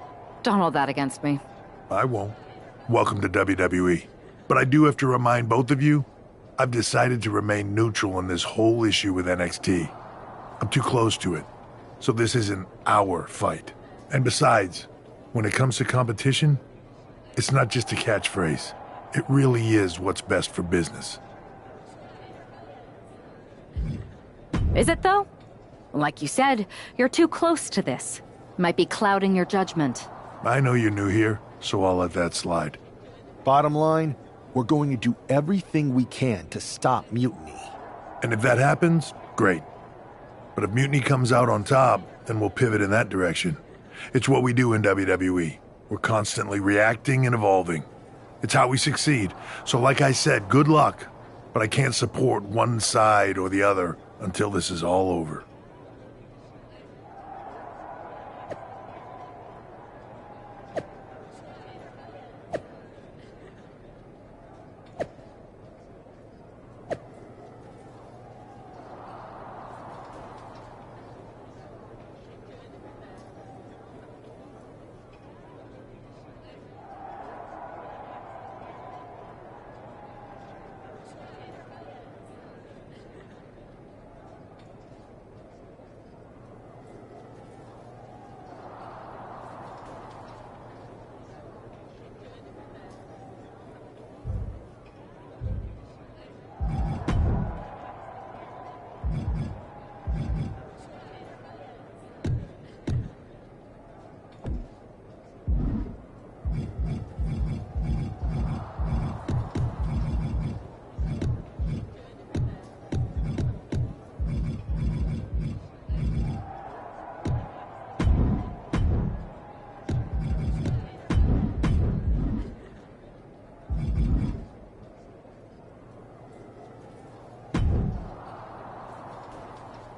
Don't hold that against me. I won't. Welcome to WWE. But I do have to remind both of you, I've decided to remain neutral in this whole issue with NXT. I'm too close to it, so this isn't our fight. And besides, when it comes to competition, it's not just a catchphrase. It really is what's best for business. Is it, though? Like you said, you're too close to this. Might be clouding your judgment. I know you're new here, so I'll let that slide. Bottom line, we're going to do everything we can to stop Mutiny. And if that happens, great. But if Mutiny comes out on top, then we'll pivot in that direction. It's what we do in WWE. We're constantly reacting and evolving. It's how we succeed. So like I said, good luck. But I can't support one side or the other until this is all over.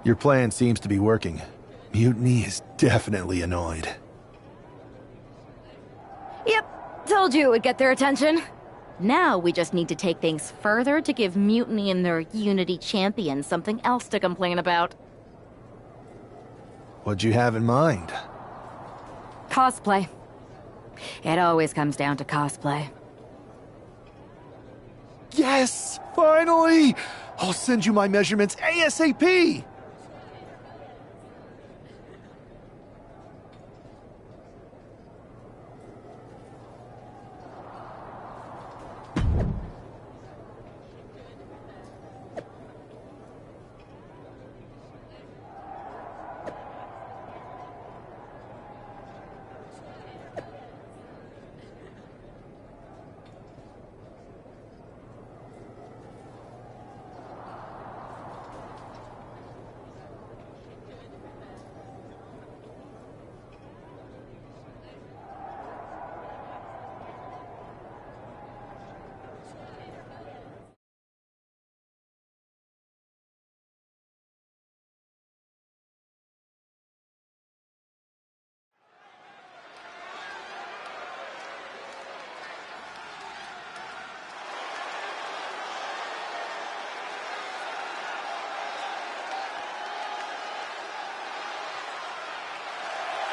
Your plan seems to be working. Mutiny is definitely annoyed. Yep, told you it would get their attention. Now we just need to take things further to give Mutiny and their Unity champions something else to complain about. What'd you have in mind? Cosplay. It always comes down to cosplay. Yes! Finally! I'll send you my measurements ASAP!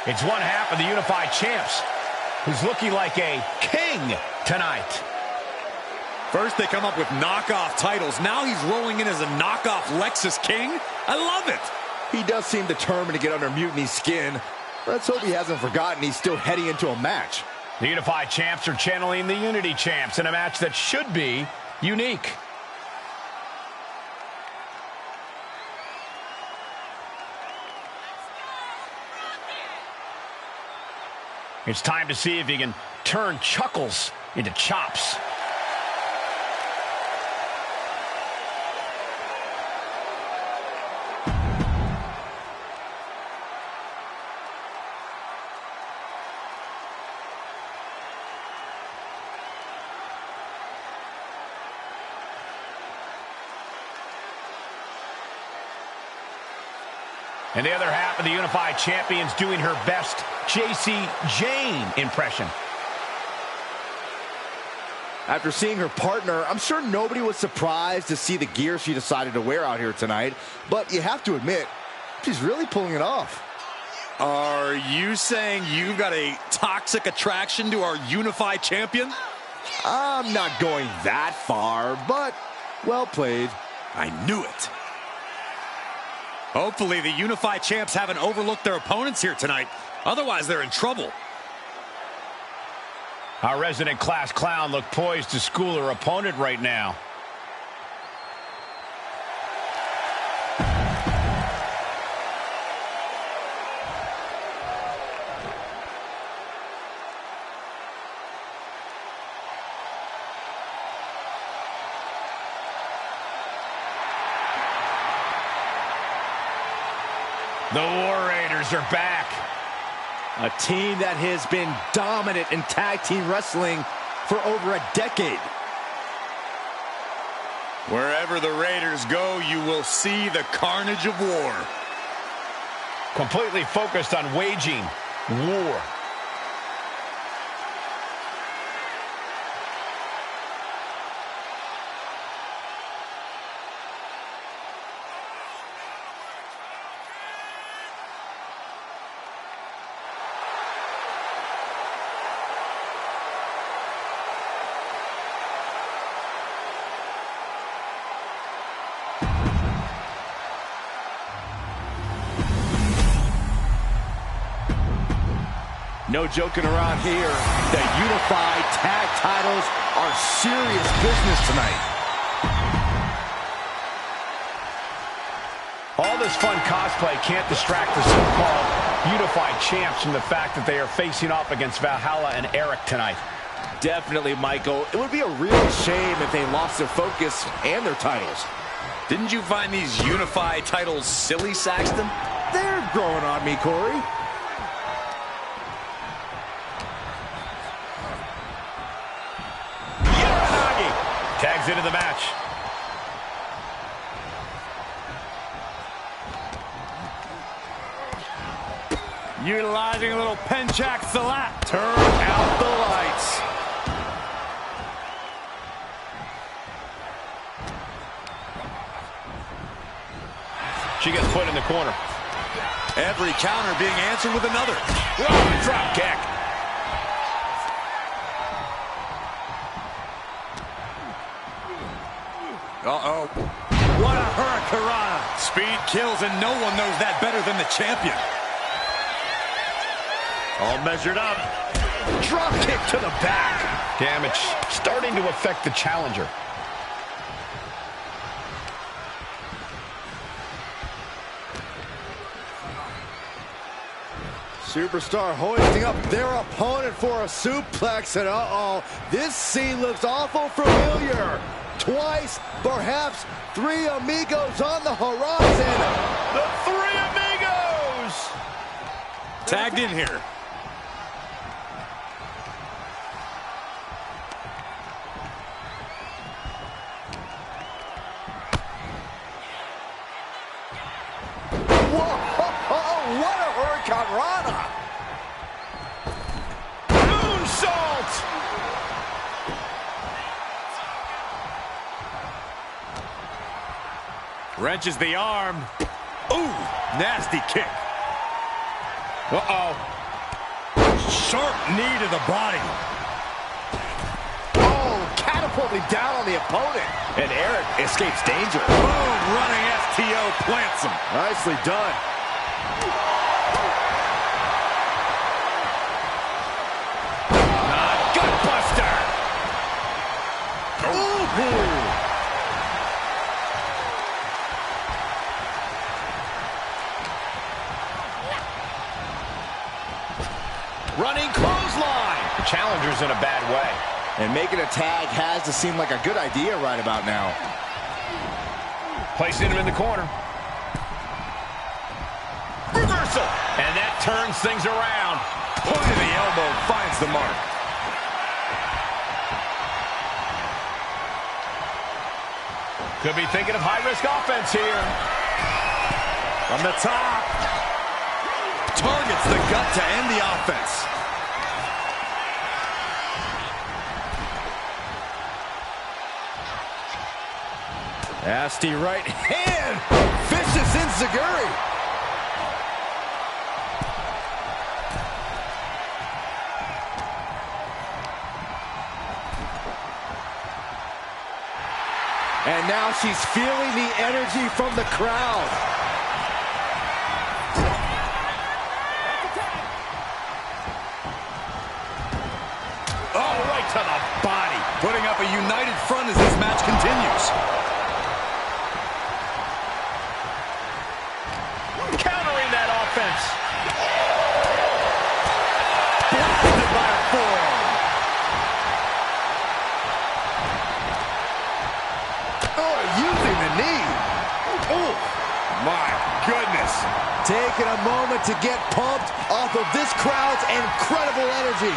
It's one half of the Unified Champs, who's looking like a king tonight. First, they come up with knockoff titles. Now he's rolling in as a knockoff Lexus King. I love it. He does seem determined to get under Mutiny's skin. Let's hope he hasn't forgotten he's still heading into a match. The Unified Champs are channeling the Unity Champs in a match that should be unique. It's time to see if he can turn chuckles into chops. And the other half of the Unified Champions doing her best JC Jane impression. After seeing her partner, I'm sure nobody was surprised to see the gear she decided to wear out here tonight. But you have to admit, she's really pulling it off. Are you saying you've got a toxic attraction to our Unified Champion? I'm not going that far, but well played. I knew it. Hopefully the Unified Champs haven't overlooked their opponents here tonight. Otherwise, they're in trouble. Our resident class clown looked poised to school her opponent right now. The War Raiders are back. A team that has been dominant in tag team wrestling for over a decade. Wherever the Raiders go, you will see the carnage of war. Completely focused on waging war. No joking around here. The Unified Tag Titles are serious business tonight. All this fun cosplay can't distract the so-called Unified Champs from the fact that they are facing off against Valhalla and Eric tonight. Definitely, Michael. It would be a real shame if they lost their focus and their titles. Didn't you find these Unified titles silly, Saxton? They're growing on me, Corey. Tags into the match. Utilizing a little Penchak Salat. Turn out the lights. She gets put in the corner. Every counter being answered with another. Whoa, drop kick. Uh-oh. What a hurricanrana. Speed kills, and no one knows that better than the champion. All measured up. Drop kick to the back. Damage starting to affect the challenger. Superstar hoisting up their opponent for a suplex, and uh-oh, this scene looks awful familiar. Twice, perhaps three amigos on the horizon. The three amigos! Tagged in here. Whoa, what a hurricanrana! Moonsault! Wrenches the arm. Ooh, nasty kick. Uh-oh. Sharp knee to the body. Oh, catapulting down on the opponent. And Eric escapes danger. Boom, running STO plants him. Nicely done. Gutbuster. Ooh. Running clothesline. The challenger's in a bad way. And making a tag has to seem like a good idea right about now. Placing him in the corner. Reversal. And that turns things around. Point of the elbow finds the mark. Could be thinking of high-risk offense here. From the top. Targets the gut to end the offense. Nasty right hand. Vicious enziguri. And now she's feeling the energy from the crowd. Oh, right to the body. Putting up a united front as this match continues. Countering that offense. Blasted by a forearm. Oh, using the knee. Oh, my goodness. Taking a moment to get pumped off of this crowd's incredible energy.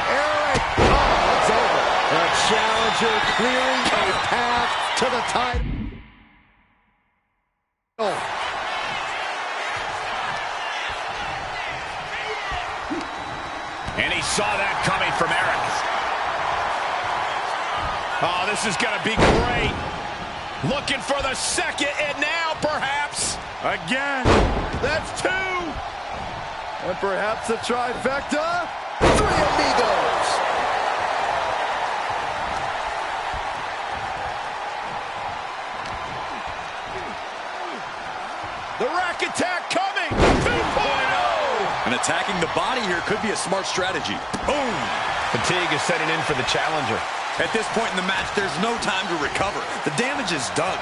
Eric, oh, it's over. The challenger clearing a path to the title. And he saw that coming from Eric. Oh, this is going to be great. Looking for the second, and now perhaps. Again. That's two. And perhaps a trifecta. Three amigos. The rack attack coming. 2.0. And attacking the body here could be a smart strategy. Boom. Fatigue is setting in for the challenger. At this point in the match, there's no time to recover. The damage is done.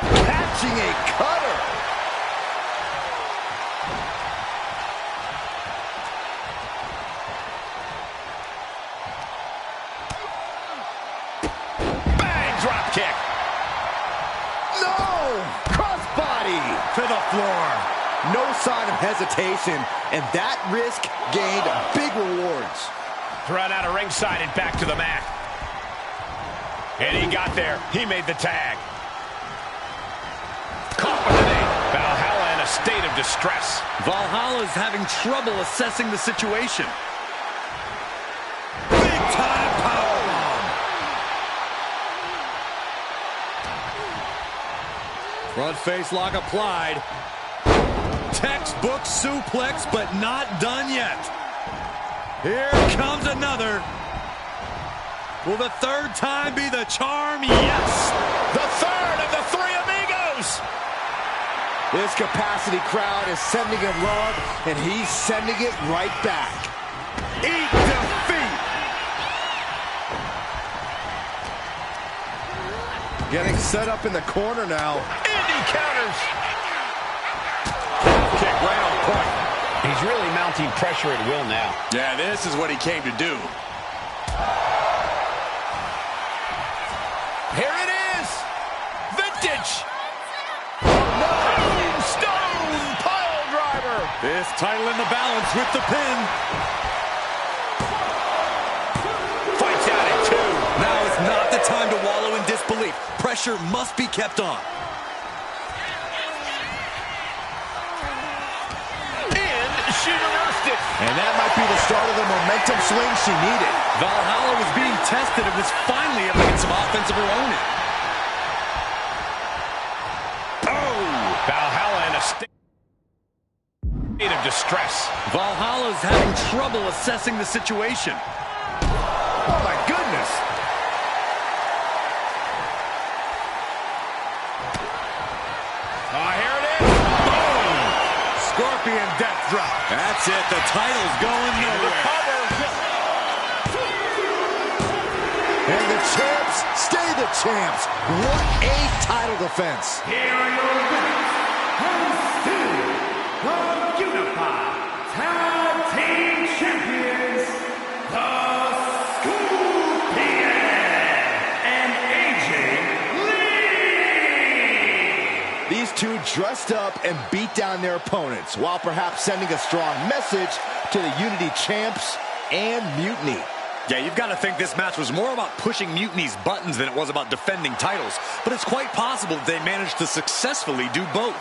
Catching a cutter. Bang! Drop kick. No! Crossbody to the floor. No sign of hesitation, and that risk gained big rewards. Thrown out of ringside and back to the mat. And he got there. He made the tag. Caught with the knee. Valhalla in a state of distress. Valhalla's having trouble assessing the situation. Big time powerbomb. Front face lock applied. Textbook suplex, but not done yet. Here comes another. Will the third time be the charm? Yes! The third of the three amigos! This capacity crowd is sending him love, and he's sending it right back. Eat defeat! Getting set up in the corner now. Indy counters! Kick right on point. He's really mounting pressure at will now. Yeah, this is what he came to do. Here it is! Vintage! Oh, no! Stone pile driver! This title in the balance with the pin. Fights out at two. Now is not the time to wallow in disbelief. Pressure must be kept on. She reversed it. And that might be the start of the momentum swing she needed. Valhalla was being tested and was finally able to get some offense of her own in. Oh! Valhalla in a state of distress. Valhalla's having trouble assessing the situation. Oh, my goodness. Oh, here it is. Boom! Scorpion death drop. That's it. The title's going nowhere. And the champs stay the champs. What a title defense. Here are your winners, the Unified Tag Team Champions, the Scorpion and AJ Lee. These two dressed up and beat down their opponents, while perhaps sending a strong message to the Unity Champs and Mutiny. Yeah, you've got to think this match was more about pushing Mutiny's buttons than it was about defending titles. But it's quite possible that they managed to successfully do both.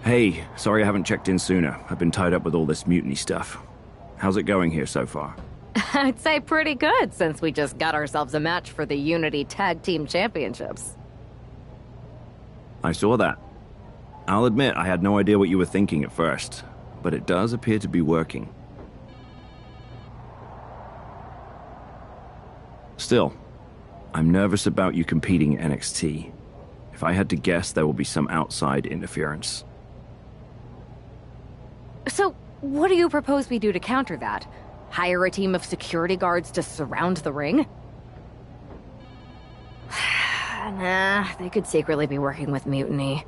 Hey, sorry I haven't checked in sooner. I've been tied up with all this mutiny stuff. How's it going here so far? I'd say pretty good, since we just got ourselves a match for the Unity Tag Team Championships. I saw that. I'll admit I had no idea what you were thinking at first, but it does appear to be working. Still, I'm nervous about you competing in NXT. If I had to guess, there will be some outside interference. So, what do you propose we do to counter that? Hire a team of security guards to surround the ring? Nah, they could secretly be working with Mutiny.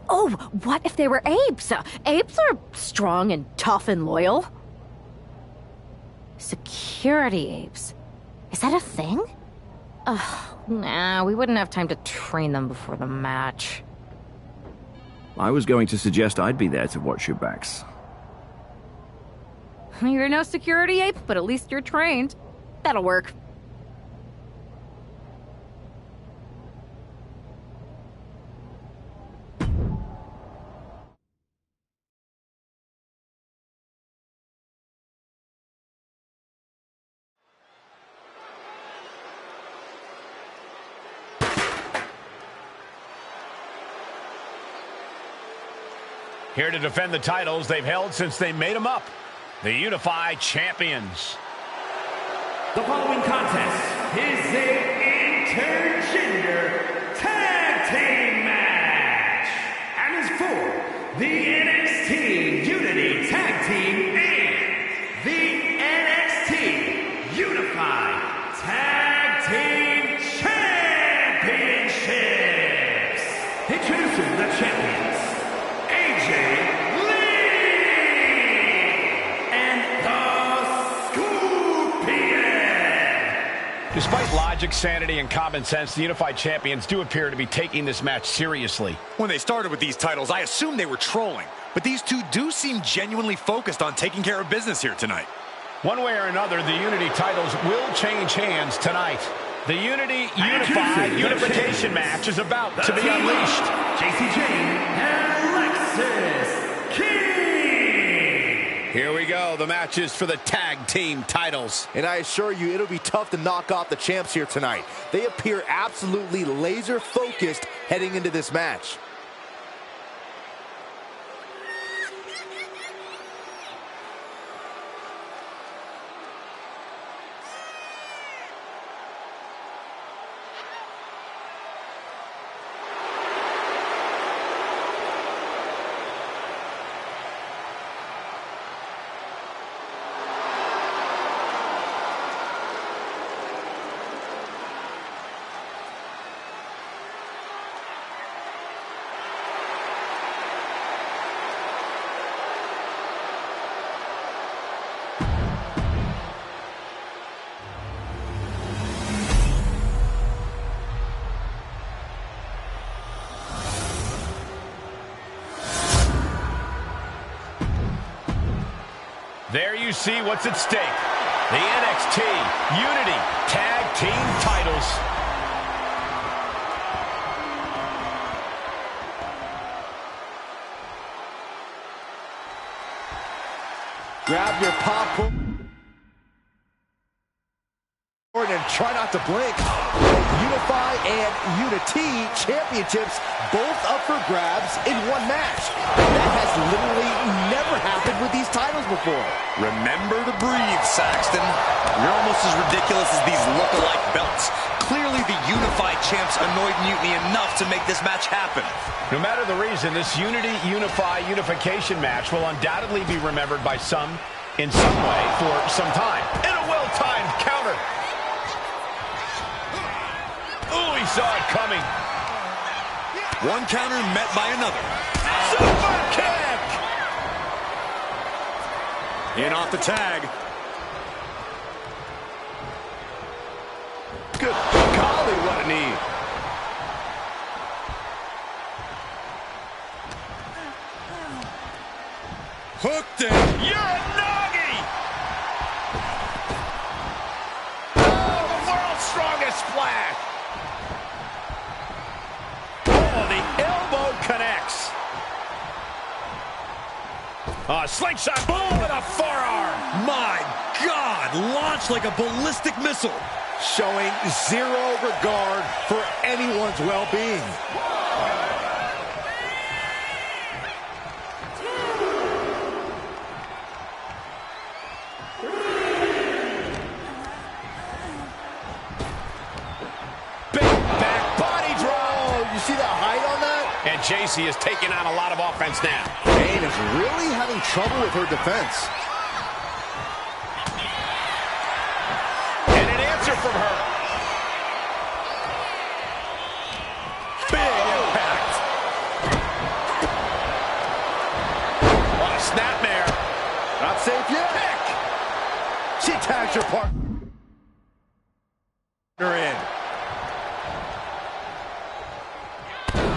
Oh, what if they were apes? Apes are strong and tough and loyal. Security apes? Is that a thing? Nah, we wouldn't have time to train them before the match. I was going to suggest I'd be there to watch your backs. You're no security ape, but at least you're trained. That'll work. Here to defend the titles they've held since they made them up. The Unified Champions. The following contest is an intergender tag team match and is for the NXT Unity Tag Team and the NXT Unified Tag Team Championships. Introducing the champions, AJ Despite logic, sanity, and common sense, the Unified Champions do appear to be taking this match seriously. When they started with these titles, I assumed they were trolling. But these two do seem genuinely focused on taking care of business here tonight. One way or another, the Unity titles will change hands tonight. The Unity Unified Unification match is about to be unleashed. JC Jane and Lexis King. Here we go. The match is for the tag team titles. And I assure you, it'll be tough to knock off the champs here tonight. They appear absolutely laser focused heading into this match. you see what's at stake. The NXT Unity Tag Team titles. Grab your popcorn and try not to blink. Unify and Unity championships both up for grabs in one match. That has literally never happened with these titles before. Remember to breathe, Saxton. You're almost as ridiculous as these look-alike belts. Clearly the Unified champs annoyed Mutiny enough to make this match happen. No matter the reason, this Unification match will undoubtedly be remembered by some in some way for some time. In a well-timed counter. Oh, he saw it coming. One counter met by another. Super kick! In off the tag. Good golly, what a knee. Hooked it. You're a noggy! Oh, the world's strongest splash! Oh, the elbow connects. Slingshot, boom, with a forearm. My God, launched like a ballistic missile. Showing zero regard for anyone's well-being. Big back body drop. You see that height on that? And JC is taking on a lot of offense now. Jane is really having trouble with her defense. And an answer from her. Big impact. What a snapmare. Not safe yet. Kick. She tags her partner in.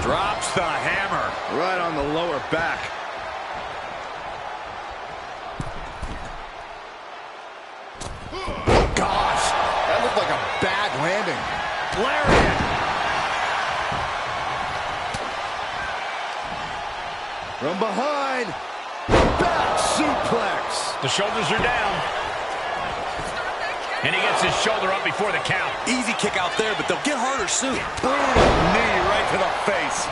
Drops the hammer. Right on the lower back. Oh, gosh. That looked like a bad landing. Lariat. From behind. Back suplex. The shoulders are down. And he gets his shoulder up before the count. Easy kick out there, but they'll get harder soon. Brutal knee right to the face.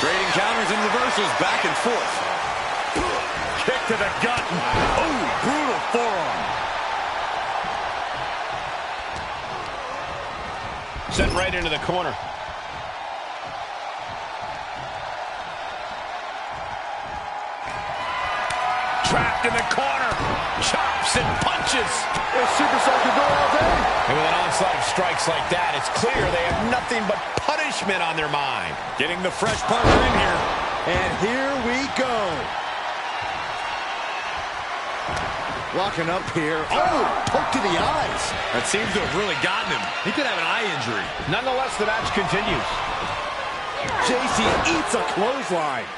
Trading counters and reversals back and forth. Kick to the gut. Oh, brutal forearm. Sent right into the corner. Trapped in the corner. Chops and punches. This superstar can go all day. And with an onslaught of strikes like that, it's clear they have nothing but punishment on their mind. Getting the fresh partner in here. And here we go. Locking up here. Oh, poke to the eyes. That seems to have really gotten him. He could have an eye injury. Nonetheless, the match continues. JC eats a clothesline.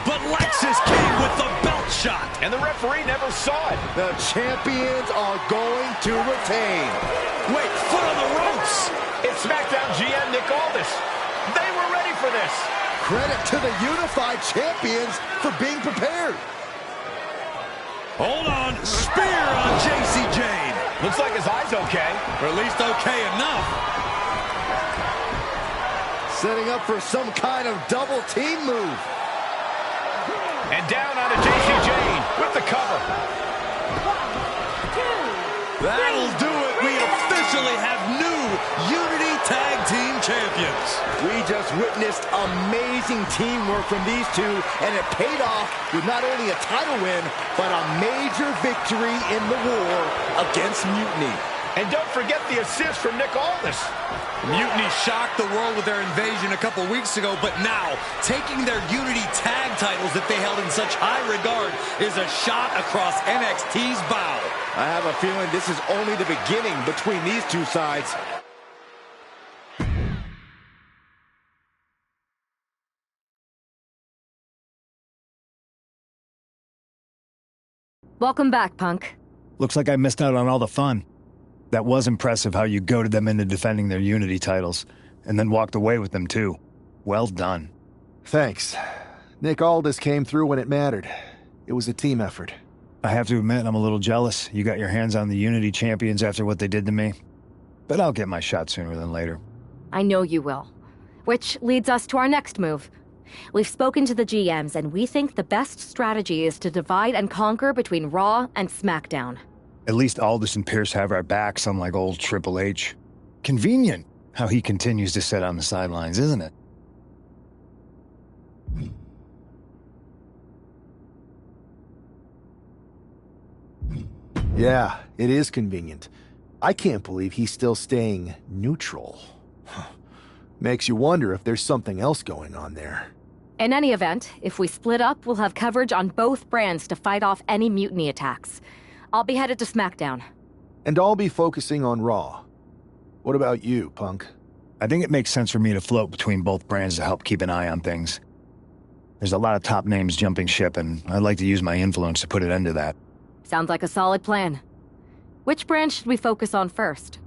But Lexus came with the belt shot. And the referee never saw it. The champions are going to retain. Wait, foot on the ropes. It's SmackDown GM Nick Aldis. They were ready for this. Credit to the Unified champions for being prepared. Hold on. Spear on JC Jane. Looks like his eye's okay. Or at least okay enough. Setting up for some kind of double team move. And down onto JC Jane with the cover. 1, 2, That'll do it. We officially have new Unity Tag Team Champions. We just witnessed amazing teamwork from these two, and it paid off with not only a title win, but a major victory in the war against Mutiny. And don't forget the assist from Nick Aldis. Mutiny shocked the world with their invasion a couple weeks ago, but now, taking their Unity tag titles that they held in such high regard is a shot across NXT's bow. I have a feeling this is only the beginning between these two sides. Welcome back, Punk. Looks like I missed out on all the fun. That was impressive how you goaded them into defending their Unity titles, and then walked away with them too. Well done. Thanks. Nick Aldis came through when it mattered. It was a team effort. I have to admit, I'm a little jealous. You got your hands on the Unity champions after what they did to me. But I'll get my shot sooner than later. I know you will. Which leads us to our next move. We've spoken to the GMs, and we think the best strategy is to divide and conquer between Raw and SmackDown. At least Aldis and Pierce have our backs, unlike old Triple H. Convenient how he continues to sit on the sidelines, isn't it? Yeah, it is convenient. I can't believe he's still staying neutral. Makes you wonder if there's something else going on there. In any event, if we split up, we'll have coverage on both brands to fight off any mutiny attacks. I'll be headed to SmackDown. And I'll be focusing on Raw. What about you, Punk? I think it makes sense for me to float between both brands to help keep an eye on things. There's a lot of top names jumping ship, and I'd like to use my influence to put an end to that. Sounds like a solid plan. Which brand should we focus on first?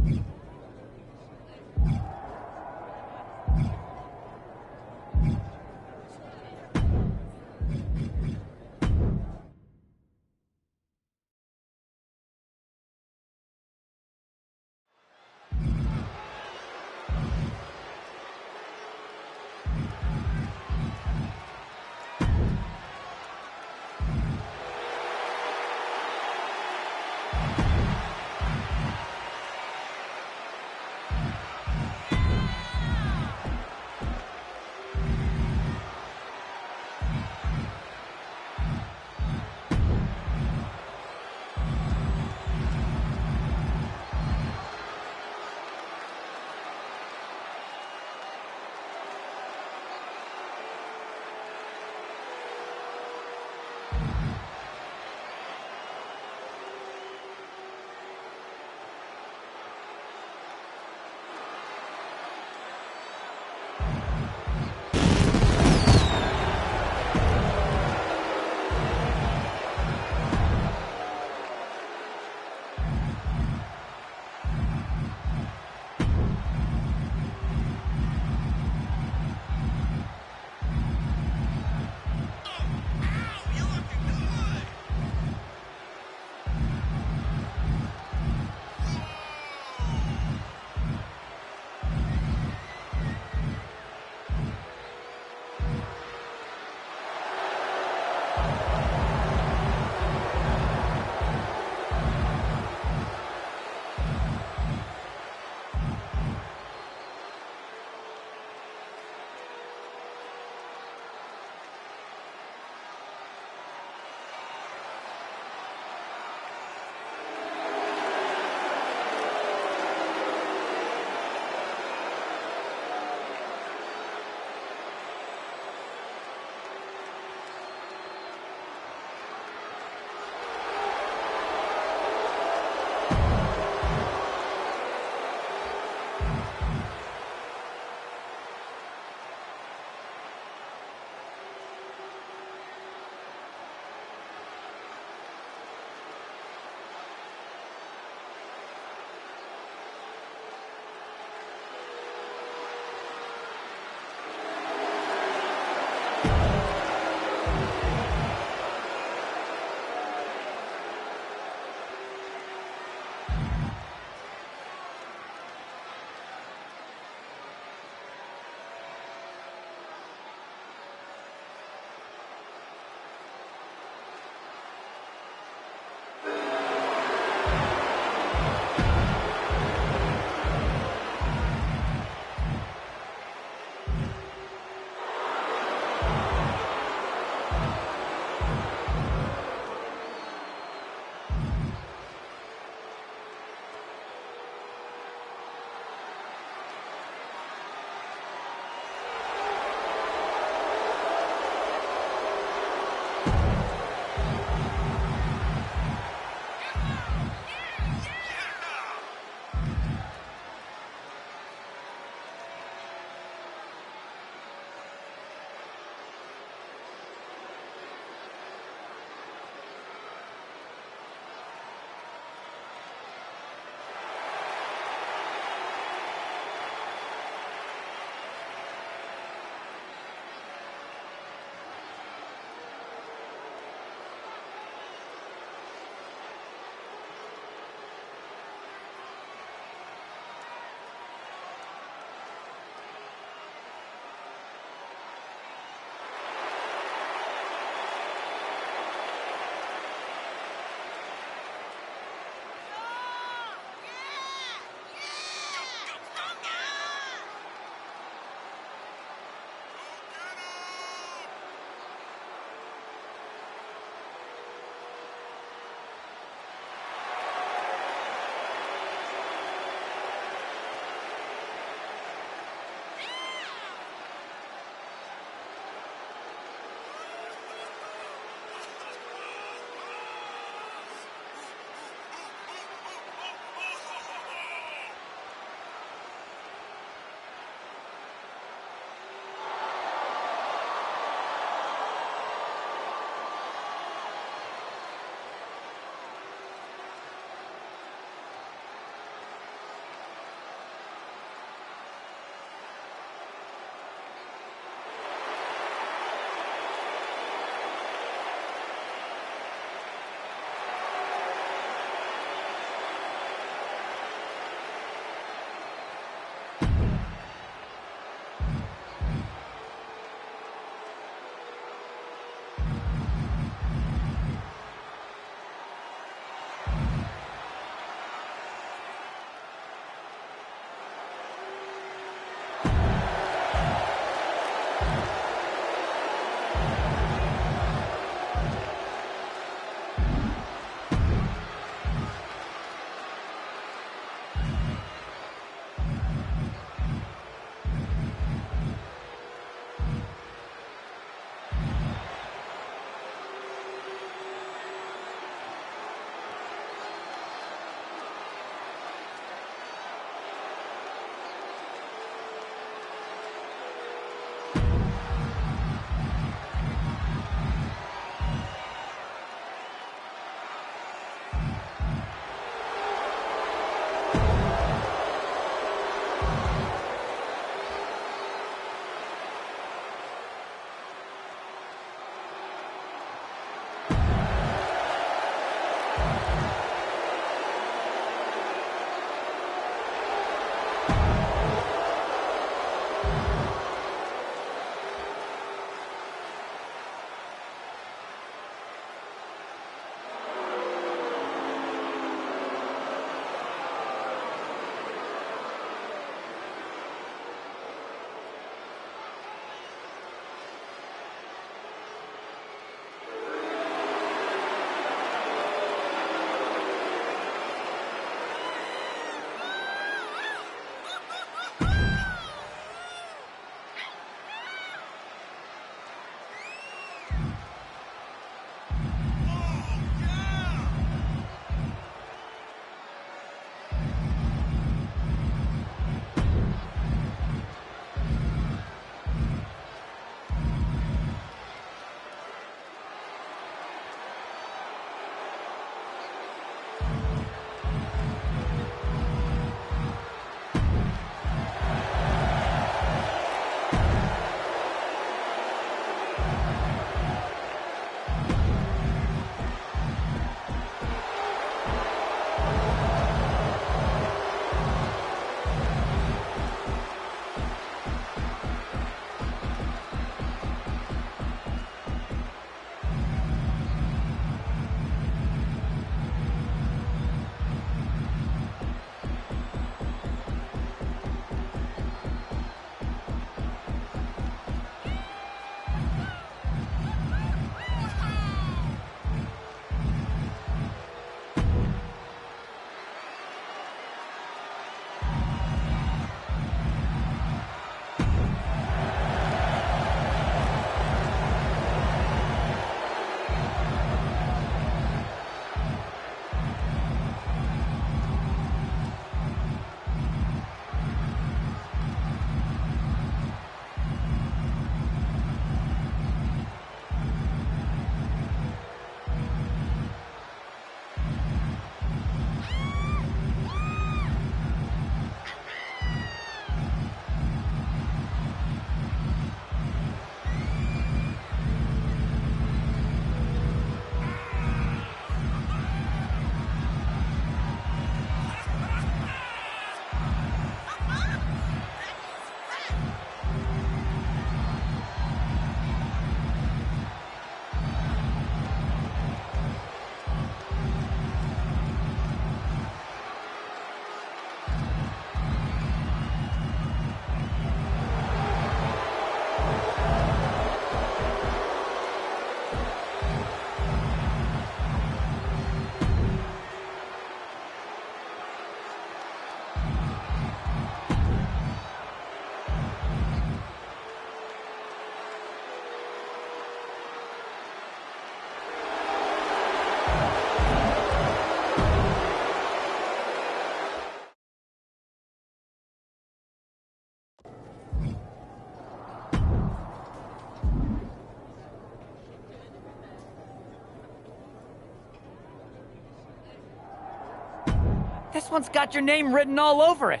This one's got your name written all over it.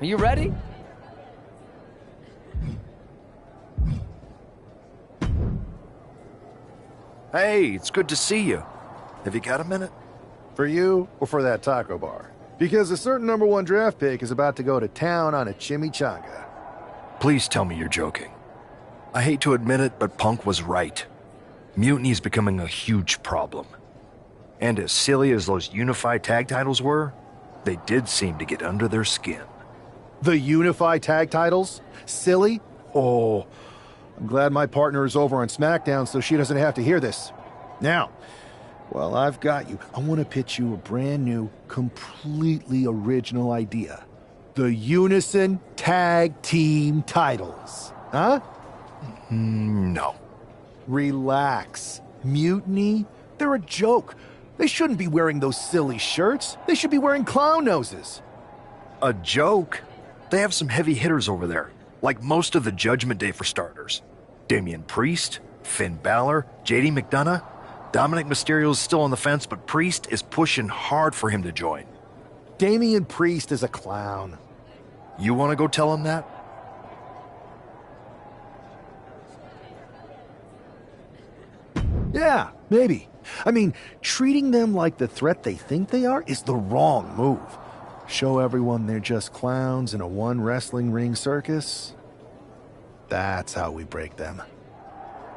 Are you ready? Hey, it's good to see you. Have you got a minute? For you or for that taco bar? Because a certain #1 draft pick is about to go to town on a chimichanga. Please tell me you're joking. I hate to admit it, but Punk was right. Mutiny is becoming a huge problem. And as silly as those unified tag titles were, they did seem to get under their skin. The unified tag titles? Silly? Oh, I'm glad my partner is over on SmackDown so she doesn't have to hear this. Now, while I've got you, I want to pitch you a brand new, completely original idea. The Unison Tag Team titles. Huh? No. Relax. Mutiny? They're a joke. They shouldn't be wearing those silly shirts. They should be wearing clown noses. A joke? They have some heavy hitters over there, like most of the Judgment Day for starters. Damian Priest, Finn Balor, JD McDonough. Dominic Mysterio's still on the fence, but Priest is pushing hard for him to join. Damian Priest is a clown. You want to go tell him that? Yeah, maybe. I mean, treating them like the threat they think they are is the wrong move. Show everyone they're just clowns in a one wrestling ring circus. That's how we break them.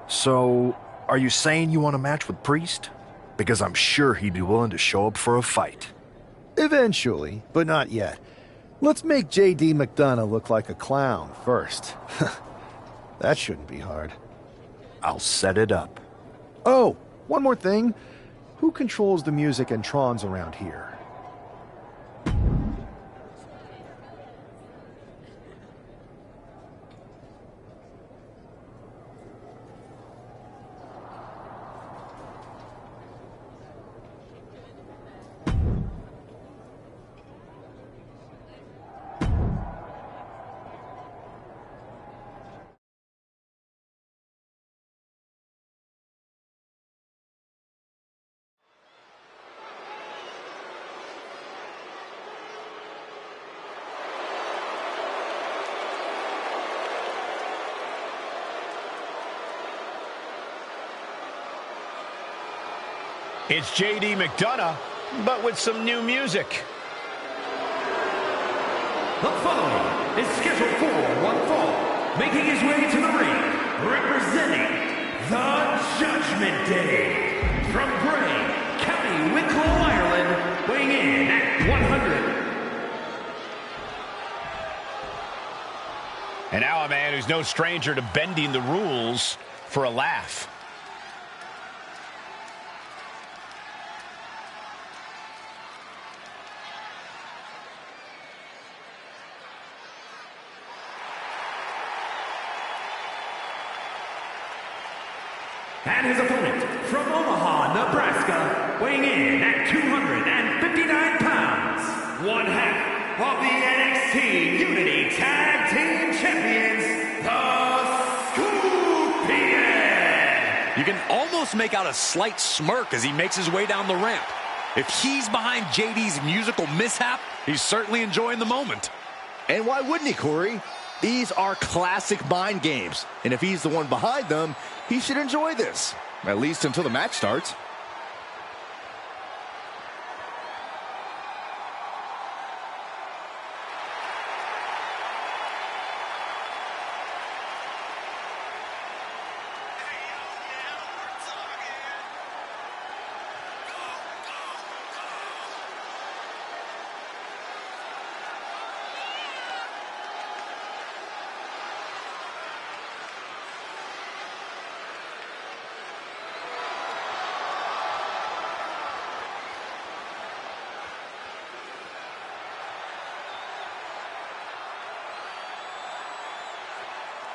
So, are you saying you want a match with Priest? Because I'm sure he'd be willing to show up for a fight. Eventually, but not yet. Let's make J.D. McDonough look like a clown first. That shouldn't be hard. I'll set it up. Oh, one more thing. Who controls the music and trons around here? It's J.D. McDonough, but with some new music. The following is scheduled for one fall, making his way to the ring, representing the Judgment Day, from Bray, County Wicklow, Ireland, weighing in at 100. And now a man who's no stranger to bending the rules for a laugh. And his opponent, from Omaha, Nebraska, weighing in at 259 pounds, one half of the NXT Unity Tag Team Champions, the Scorpion! You can almost make out a slight smirk as he makes his way down the ramp. If he's behind JD's musical mishap, he's certainly enjoying the moment. And why wouldn't he, Corey? These are classic mind games. And if he's the one behind them, he should enjoy this. At least until the match starts.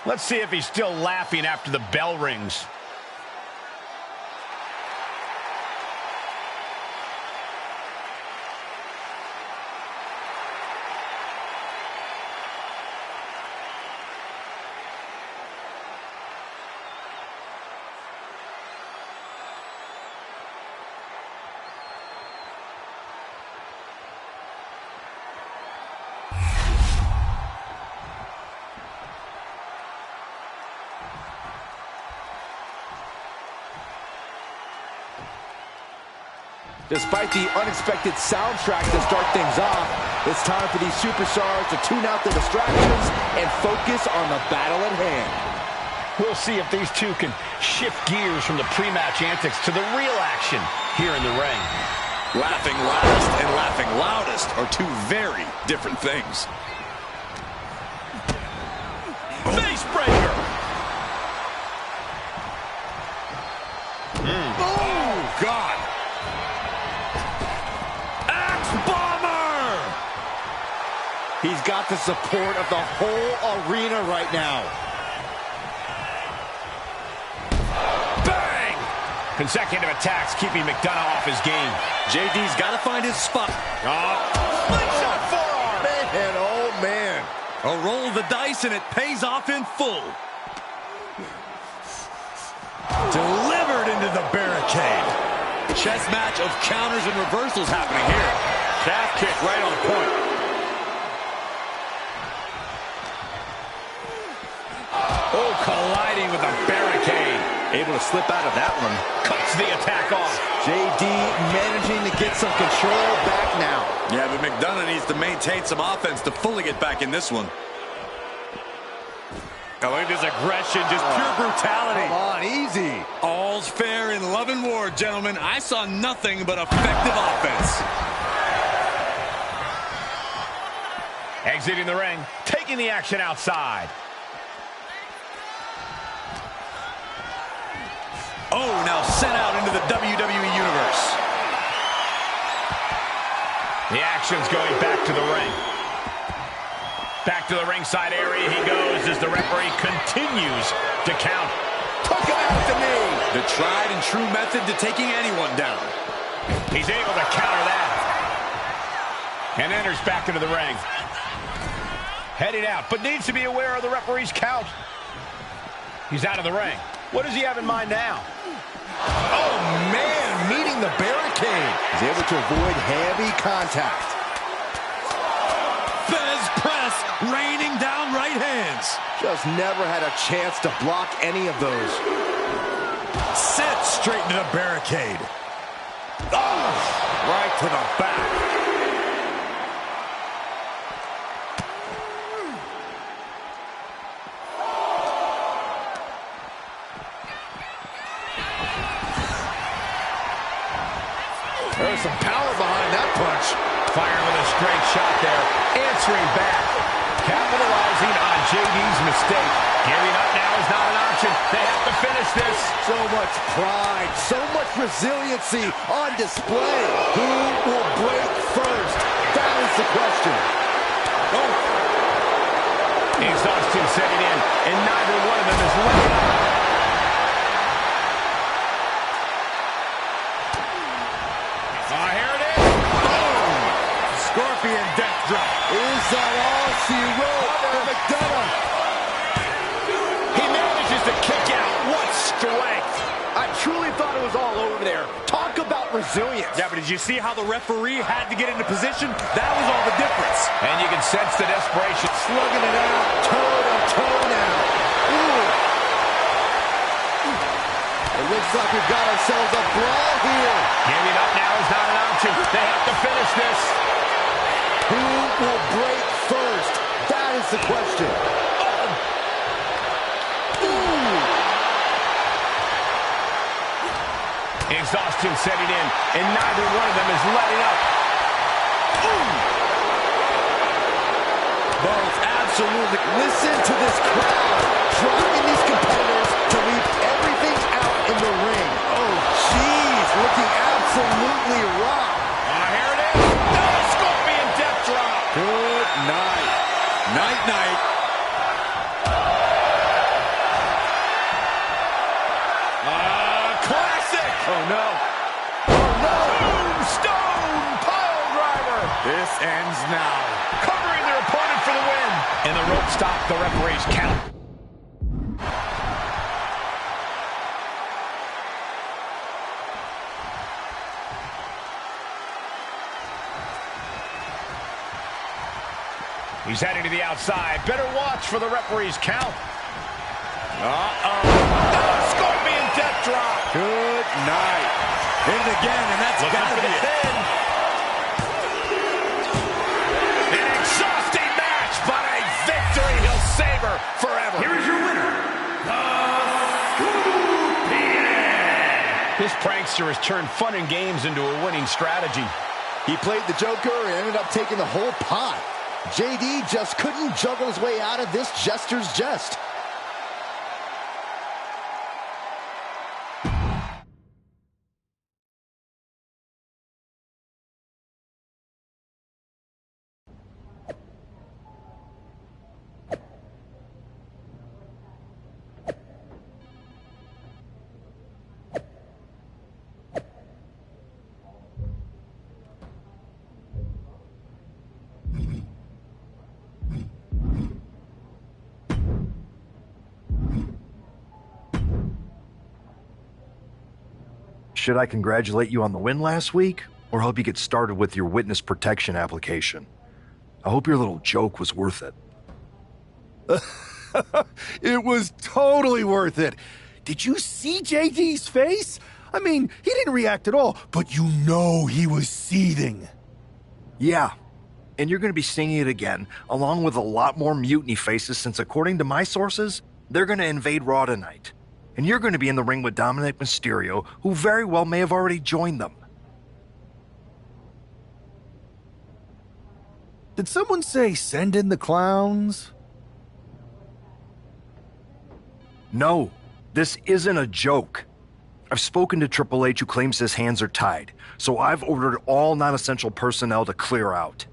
Let's see if he's still laughing after the bell rings. Despite the unexpected soundtrack to start things off, it's time for these superstars to tune out the distractions and focus on the battle at hand. We'll see if these two can shift gears from the pre-match antics to the real action here in the ring. Laughing last and laughing loudest are two very different things. Face breaker! Oh, God! He's got the support of the whole arena right now. Bang! Consecutive attacks keeping McDonough off his game. JD's got to find his spot. Slingshot forearm! Man, oh man. A roll of the dice and it pays off in full. Delivered into the barricade. Chess match of counters and reversals happening here. Calf kick right on point. colliding with a barricade. Able to slip out of that one. Cuts the attack off. JD managing to get some control back now. Yeah, but McDonough needs to maintain some offense to fully get back in this one. Oh, look at this aggression, just pure brutality. Come on, easy. All's fair in love and war, gentlemen. I saw nothing but effective offense. Exiting the ring, taking the action outside. Oh, now sent out into the WWE Universe. The action's going back to the ring. Back to the ringside area he goes as the referee continues to count. Took him out with the knee. The tried and true method to taking anyone down. He's able to counter that. And enters back into the ring. Heading out, but needs to be aware of the referee's count. He's out of the ring. What does he have in mind now? Oh, man, meeting the barricade. He's able to avoid heavy contact. Fez press, raining down right hands. Just never had a chance to block any of those. Set straight into the barricade. Oh, right to the back. There's some power behind that punch. Firing with a straight shot there. Answering back. Capitalizing on JD's mistake. Giving up now is not an option. They have to finish this. So much pride, so much resiliency on display. Who will break first? That is the question. Oh. Exhaustion setting in, and neither one of them is letting up. Scorpion death drop. Is that all she wrote for McDonough? He manages to kick out. What strength. I truly thought it was all over there. Talk about resilience. Yeah, but did you see how the referee had to get into position? That was all the difference. And you can sense the desperation. Slugging it out, toe-to-toe now. Ooh. It looks like we've got ourselves a brawl here. Giving up now is not an option. They have to finish this. Who will break first? That is the question. Exhaustion setting in, and neither one of them is letting up. Both absolutely. Listen to this crowd driving these competitors to leave everything out in the ring. Oh, jeez, looking absolutely raw. Here it is. No, Scorpion death drop. Good night. Night-night. Classic. Oh, no. Tombstone pile driver. This ends now. Covering their opponent for the win. And the rope stopped the referee's count. He's heading to the outside. Better watch for the referee's count. Scorpion death drop. Good night. Hit it again, and that's got to be it. An exhausting match, but a victory he'll savor forever. Here is your winner, This prankster has turned fun and games into a winning strategy. He played the Joker and ended up taking the whole pot. JD just couldn't juggle his way out of this jester's jest. Should I congratulate you on the win last week, or help you get started with your witness protection application? I hope your little joke was worth it. It was totally worth it. Did you see JD's face? I mean, he didn't react at all, but you know he was seething. Yeah, and you're going to be seeing it again, along with a lot more mutiny faces, since according to my sources, they're going to invade Raw tonight. And you're going to be in the ring with Dominic Mysterio, who very well may have already joined them. Did someone say send in the clowns? No, this isn't a joke. I've spoken to Triple H, who claims his hands are tied, so I've ordered all non-essential personnel to clear out.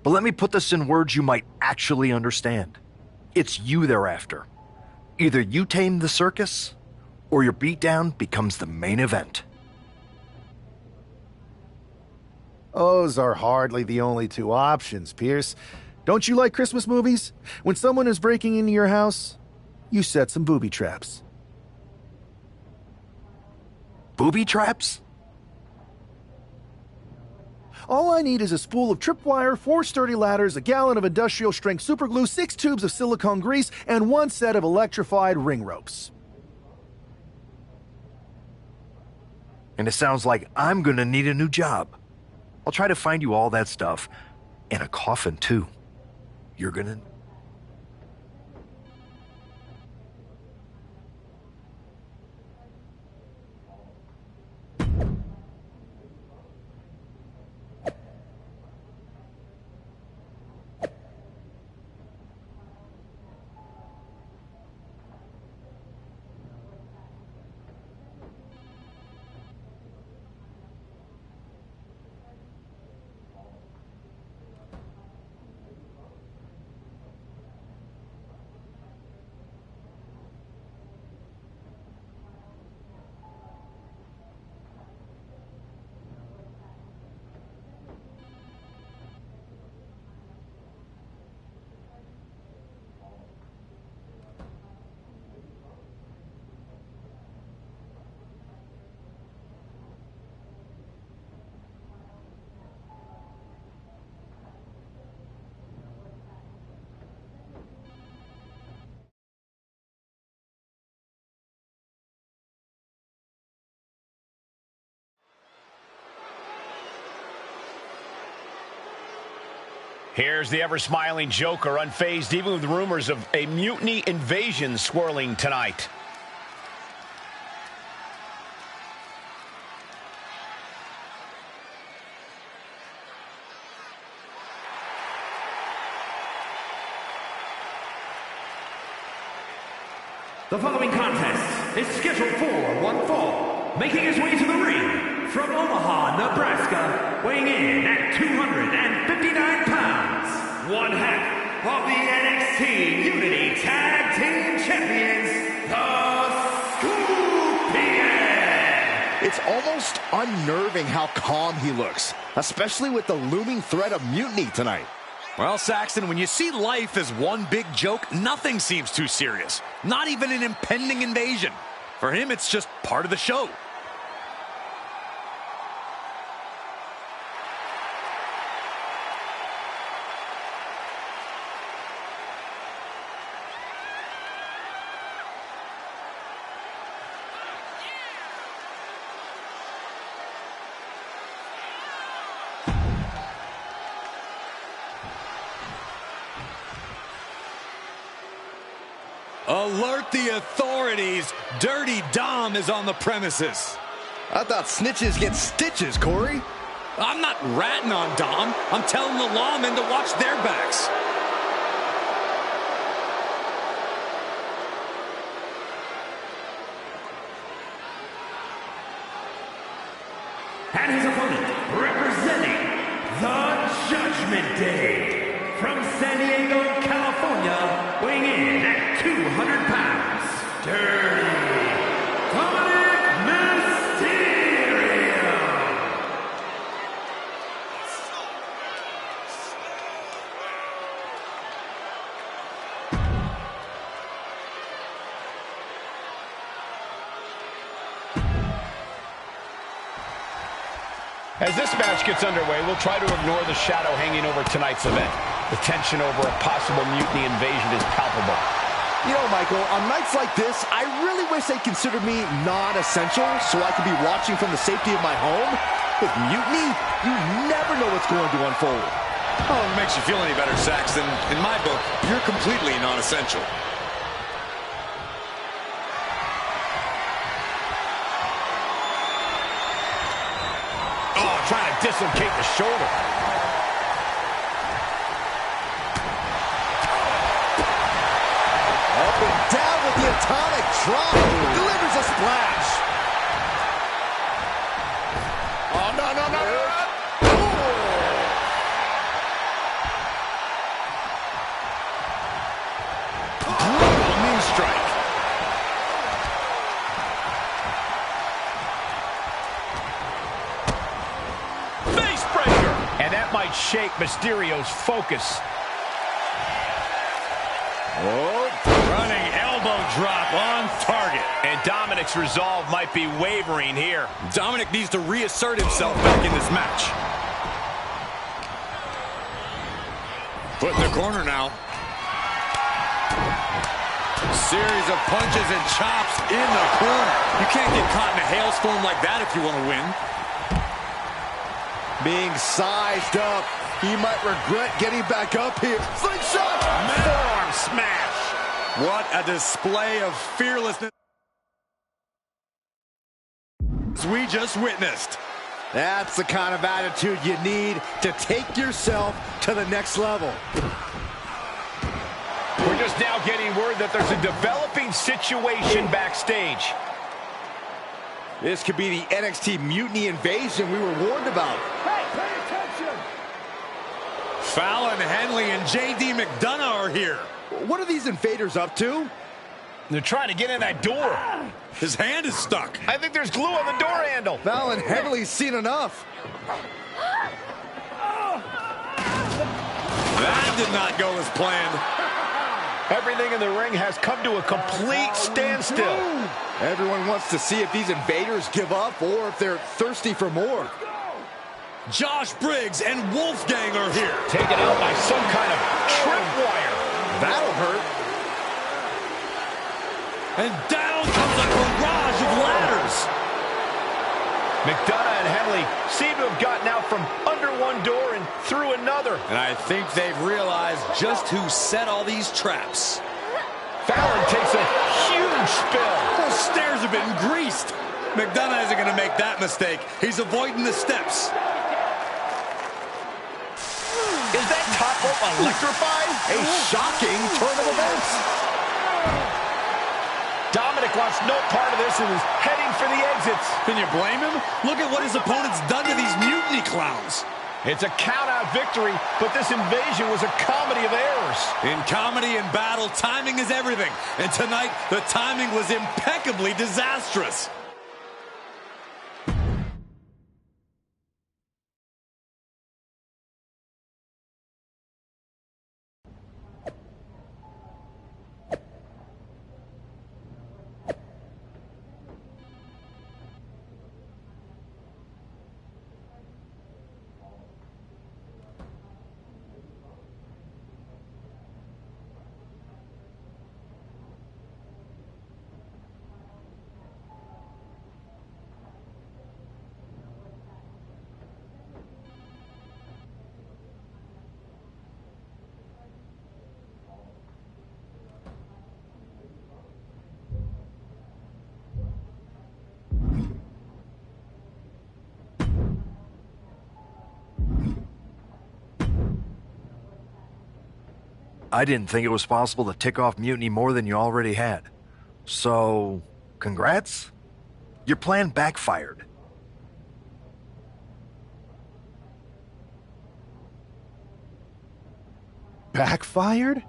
But let me put this in words you might actually understand. It's you they're after. Either you tame the circus, or your beatdown becomes the main event. Those are hardly the only two options, Pierce. Don't you like Christmas movies? When someone is breaking into your house, you set some booby traps. Booby traps? All I need is a spool of tripwire, 4 sturdy ladders, a gallon of industrial-strength superglue, 6 tubes of silicone grease, and 1 set of electrified ring ropes. And it sounds like I'm gonna need a new job. I'll try to find you all that stuff. And a coffin, too. You're gonna... Here's the ever-smiling Joker, unfazed even with rumors of a mutiny invasion swirling tonight. The following contest is scheduled for one fall, making his way to the ring from Omaha, Nebraska, weighing in at 259 pounds, one half of the NXT Unity Tag Team Champions, the Scorpion! It's almost unnerving how calm he looks, especially with the looming threat of mutiny tonight. Well, Saxton, when you see life as one big joke, nothing seems too serious. Not even an impending invasion. For him, it's just part of the show. Alert the authorities. Dirty Dom is on the premises. I thought snitches get stitches, Corey. I'm not ratting on Dom. I'm telling the lawmen to watch their backs. And his opponent, representing the Judgment Day, from San Diego, California, weighing in at 200 pounds, Dirty Dominic Mysterio. As this match gets underway, we'll try to ignore the shadow hanging over tonight's event. The tension over a possible mutiny invasion is palpable. You know, Michael, on nights like this, I really wish they'd consider me non-essential so I could be watching from the safety of my home. With mutiny, you never know what's going to unfold. Oh, it makes you feel any better, Saxton. In my book, you're completely non-essential. Oh, trying to dislocate the shoulder. Up and down with the atomic drop. Delivers a splash. Oh, no, no, no, no. Brutal knee strike. Face breaker. And that might shake Mysterio's focus. Oh, running elbow drop on target. And Dominic's resolve might be wavering here. Dominic needs to reassert himself back in this match. Foot in the corner now. Series of punches and chops in the corner. You can't get caught in a hailstorm like that if you want to win. Being sized up. He might regret getting back up here. Slingshot! Forearm smash. What a display of fearlessness we just witnessed. That's the kind of attitude you need to take yourself to the next level. We're just now getting word that there's a developing situation backstage. This could be the NXT Mutiny Invasion we were warned about. Hey, pay attention! Fallon Henley and J.D. McDonough are here. What are these invaders up to? They're trying to get in that door. His hand is stuck. I think there's glue on the door handle. Fallon Henley's seen enough. That did not go as planned. Everything in the ring has come to a complete standstill. Everyone wants to see if these invaders give up or if they're thirsty for more. Josh Briggs and Wolfgang are here. Taken out by some kind of tripwire. That'll hurt. And down comes a barrage of ladders. McDonough and Henley seem to have gotten out from under one door and through another. And I think they've realized just who set all these traps. Fallon takes a huge spill. Those stairs have been greased. McDonough isn't going to make that mistake. He's avoiding the steps. Is that top rope electrified? A shocking turn of events. Dominic wants no part of this and is heading for the exits. Can you blame him? Look at what his opponent's done to these mutiny clowns. It's a count-out victory, but this invasion was a comedy of errors. In comedy and battle, timing is everything. And tonight, the timing was impeccably disastrous. I didn't think it was possible to tick off Mutiny more than you already had. So, congrats? Your plan backfired. Backfired?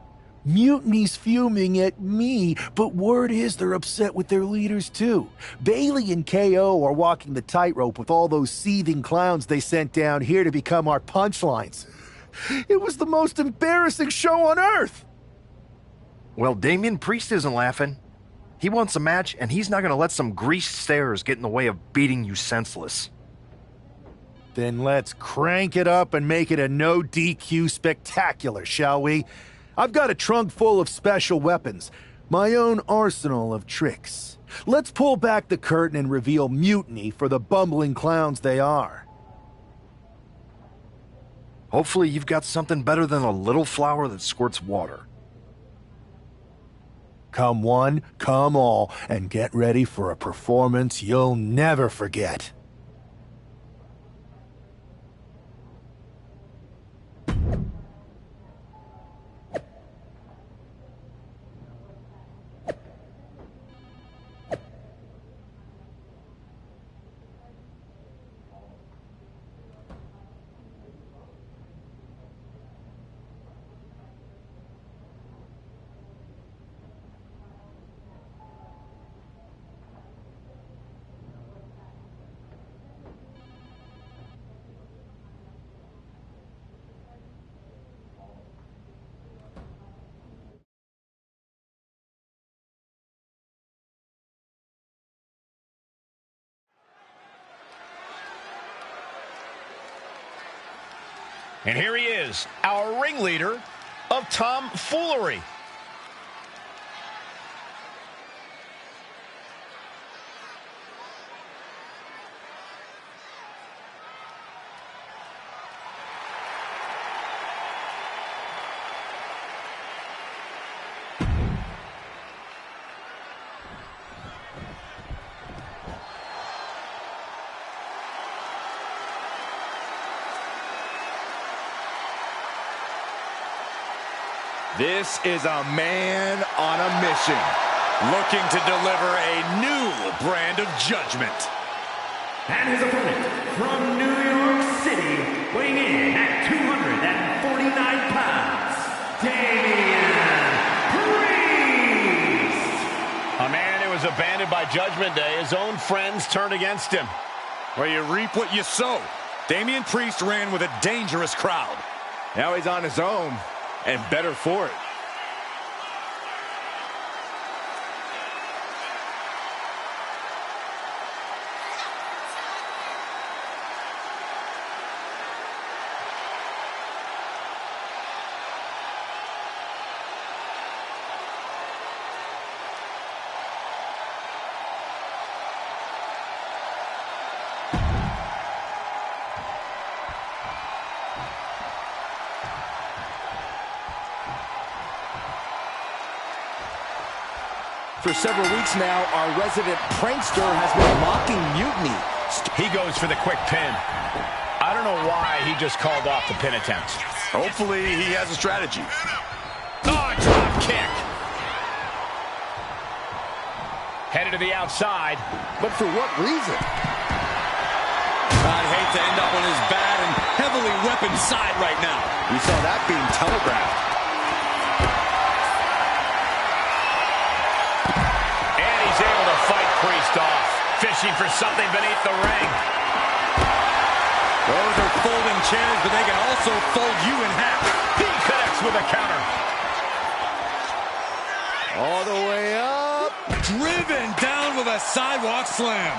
Mutiny's fuming at me, but word is they're upset with their leaders too. Bailey and KO are walking the tightrope with all those seething clowns they sent down here to become our punchlines. It was the most embarrassing show on earth! Well, Damian Priest isn't laughing. He wants a match, and he's not going to let some greased stairs get in the way of beating you senseless. Then let's crank it up and make it a no DQ spectacular, shall we? I've got a trunk full of special weapons, my own arsenal of tricks. Let's pull back the curtain and reveal Mutiny for the bumbling clowns they are. Hopefully you've got something better than a little flower that squirts water. Come one, come all, and get ready for a performance you'll never forget. And here he is, our ringleader of tomfoolery. This is a man on a mission, looking to deliver a new brand of judgment. And his opponent from New York City, weighing in at 249 pounds, Damian Priest. A man who was abandoned by Judgment Day. His own friends turned against him. Well, you reap what you sow. Damian Priest ran with a dangerous crowd. Now he's on his own, and better for it. For several weeks now, our resident prankster has been mocking Mutiny. He goes for the quick pin. I don't know why he just called off the pin attempt. Hopefully he has a strategy. Oh, drop kick. Headed to the outside. But for what reason? I'd hate to end up on his bad and heavily weaponed side right now. We saw that being telegraphed. Priest off, fishing for something beneath the ring. Those are folding chairs, but they can also fold you in half. He connects with a counter. All the way up. Driven down with a sidewalk slam.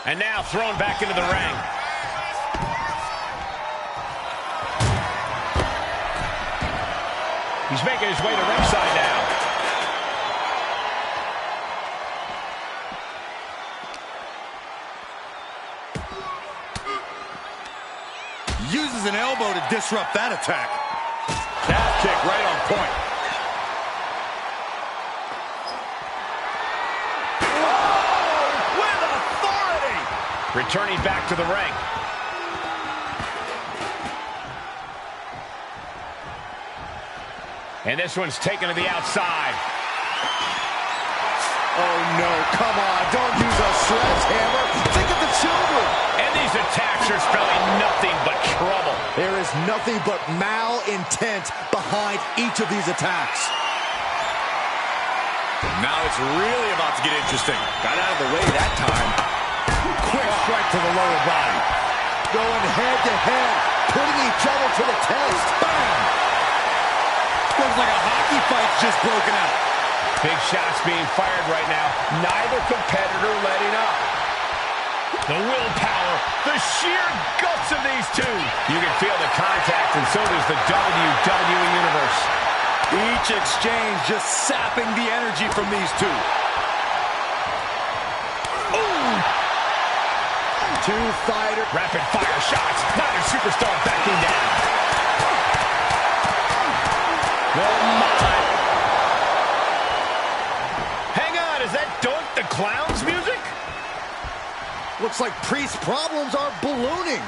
And now thrown back into the ring. He's making his way to ringside now. Uses an elbow to disrupt that attack. Calf kick right on point. Oh, with authority! Returning back to the ring. And this one's taken to the outside. Oh, no, come on. Don't use a sledgehammer. Think of the children. And these attacks are spelling nothing but trouble. There is nothing but malintent behind each of these attacks. Now it's really about to get interesting. Got out of the way that time. Quick strike to the lower body. Going head to head, putting each other to the test. Bam! Looks like a hockey fight's just broken out. Big shots being fired right now. Neither competitor letting up. The willpower, the sheer guts of these two. You can feel the contact, and so does the WWE Universe. Each exchange just sapping the energy from these two. Ooh! Two fighter. Rapid fire shots. Neither superstar backing down. Oh my. Hang on, is that Doink the Clown's music? Looks like Priest's problems are ballooning.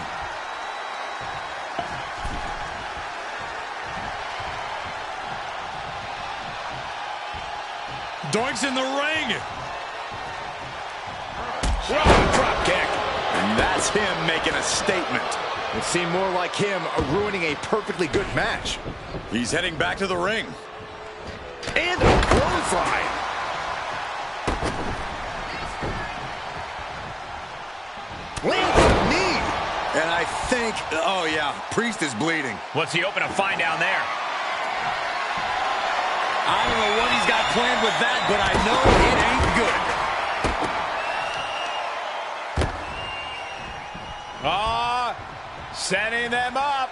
Doink's in the ring. Drop kick. And that's him making a statement. It seemed more like him ruining a perfectly good match. He's heading back to the ring. And a clothesline. Lands a knee. And I think, oh yeah, Priest is bleeding. What's he hoping to find down there? I don't know what he's got planned with that, but I know it ain't good. Setting them up.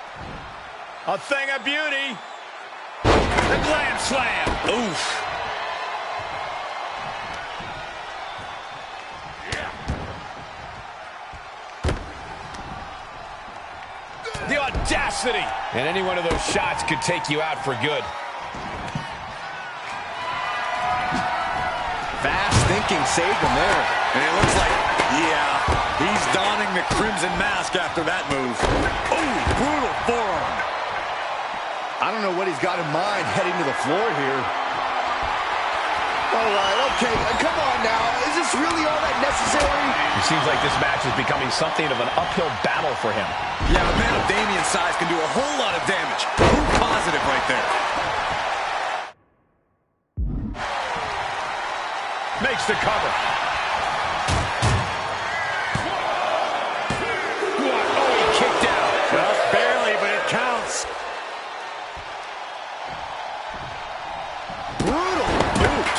A thing of beauty. The glam slam. Oof. The audacity. And any one of those shots could take you out for good. Fast thinking saved him there. And it looks like, yeah, he's donning the crimson mask after that move. Oh, brutal forearm. I don't know what he's got in mind heading to the floor here. All right, okay, come on now. Is this really all that necessary? It seems like this match is becoming something of an uphill battle for him. Yeah, a man of Damian's size can do a whole lot of damage. Proof positive right there. Makes the cover. What? Oh, he kicked out. Just barely, but it counts. Brutal boot.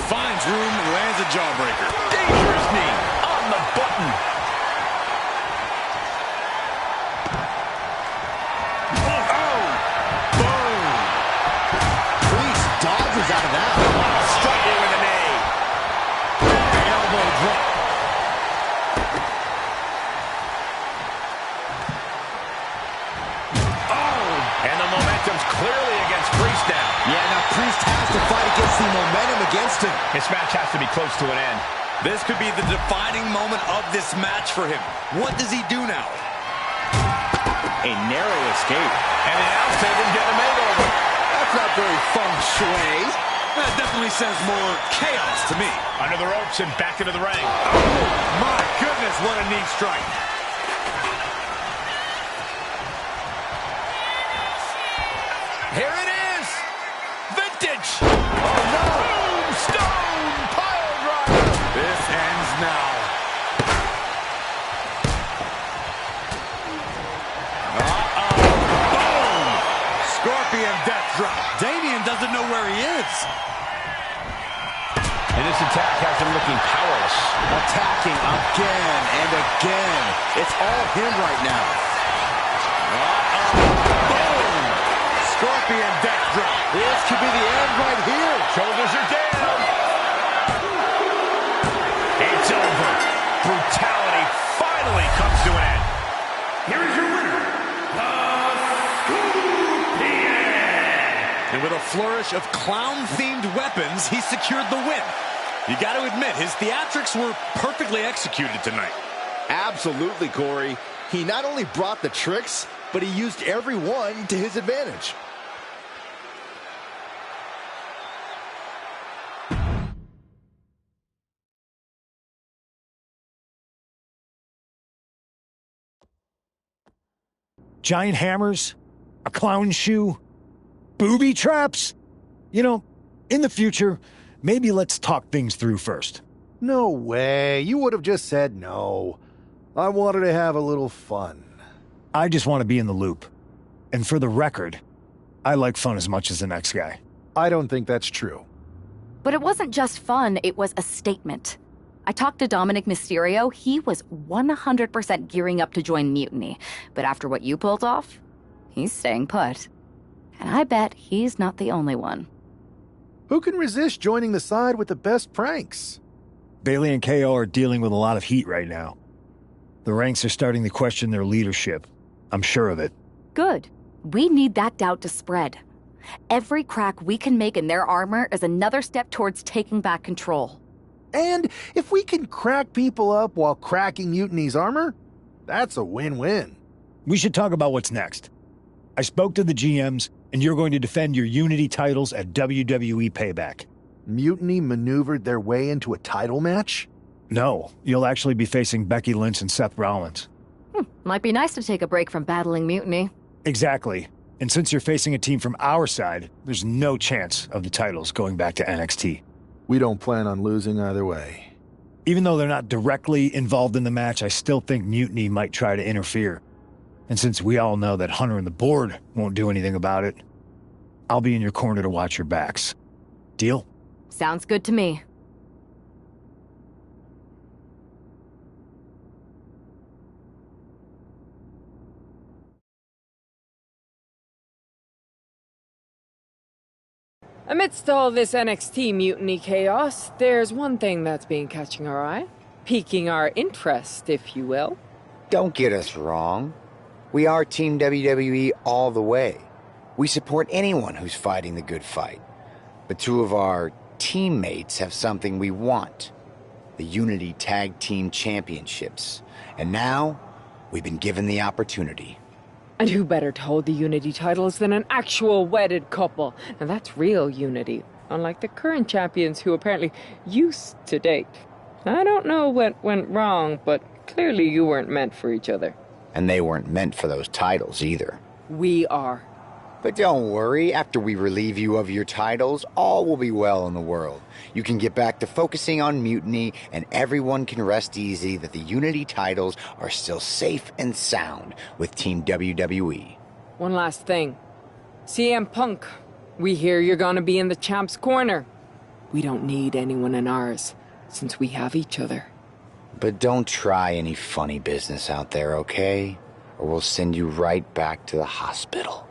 Finds room and lands a jawbreaker. Dangerous knee on the button. Out of that. Striking with a knee. Elbow drop. Oh! And the momentum's clearly against Priest now. Yeah, now Priest has to fight against the momentum against him. This match has to be close to an end. This could be the defining moment of this match for him. What does he do now? A narrow escape. And the announce table get a makeover. That's not very feng shui. That definitely says more chaos to me. Under the ropes and back into the ring. Oh, my goodness, what a knee strike. Here it is. Vintage. Oh, no. Tombstone pile driver. This ends now. Boom. Scorpion death drop. Damian doesn't know where he is. And this attack has him looking powerless. Attacking again and again. It's all him right now. Boom. Scorpion death drop. This could be the end right here. Shoulders are down. It's over. Brutality finally comes to an end. Here is your winner, the Scorpion. And with a flourish of clown-themed weapons, he secured the win. You got to admit, his theatrics were perfectly executed tonight. Absolutely, Corey. He not only brought the tricks, but he used every one to his advantage. Giant hammers, a clown shoe, booby traps. You know, in the future, maybe let's talk things through first. No way. You would have just said no. I wanted to have a little fun. I just want to be in the loop. And for the record, I like fun as much as the next guy. I don't think that's true. But it wasn't just fun, it was a statement. I talked to Dominic Mysterio. He was 100% gearing up to join Mutiny. But after what you pulled off, he's staying put. And I bet he's not the only one. Who can resist joining the side with the best pranks? Bailey and KO are dealing with a lot of heat right now. The ranks are starting to question their leadership. I'm sure of it. Good. We need that doubt to spread. Every crack we can make in their armor is another step towards taking back control. And if we can crack people up while cracking Mutiny's armor, that's a win-win. We should talk about what's next. I spoke to the GMs, and you're going to defend your Unity titles at WWE Payback. Mutiny maneuvered their way into a title match? No, you'll actually be facing Becky Lynch and Seth Rollins. Might be nice to take a break from battling Mutiny. Exactly. And since you're facing a team from our side, there's no chance of the titles going back to NXT. We don't plan on losing either way. Even though they're not directly involved in the match, I still think Mutiny might try to interfere. And since we all know that Hunter and the board won't do anything about it, I'll be in your corner to watch your backs. Deal? Sounds good to me. Amidst all this NXT mutiny chaos, there's one thing that's been catching our eye. Piquing our interest, if you will. Don't get us wrong. We are Team WWE all the way. We support anyone who's fighting the good fight. But two of our teammates have something we want. The Unity Tag Team Championships. And now, we've been given the opportunity. And who better to hold the Unity titles than an actual wedded couple? Now that's real unity, unlike the current champions who apparently used to date. I don't know what went wrong, but clearly you weren't meant for each other. And they weren't meant for those titles either. We are. But don't worry, after we relieve you of your titles, all will be well in the world. You can get back to focusing on Mutiny, and everyone can rest easy that the Unity titles are still safe and sound with Team WWE. One last thing. CM Punk, we hear you're gonna be in the champ's corner. We don't need anyone in ours, since we have each other. But don't try any funny business out there, okay? Or we'll send you right back to the hospital.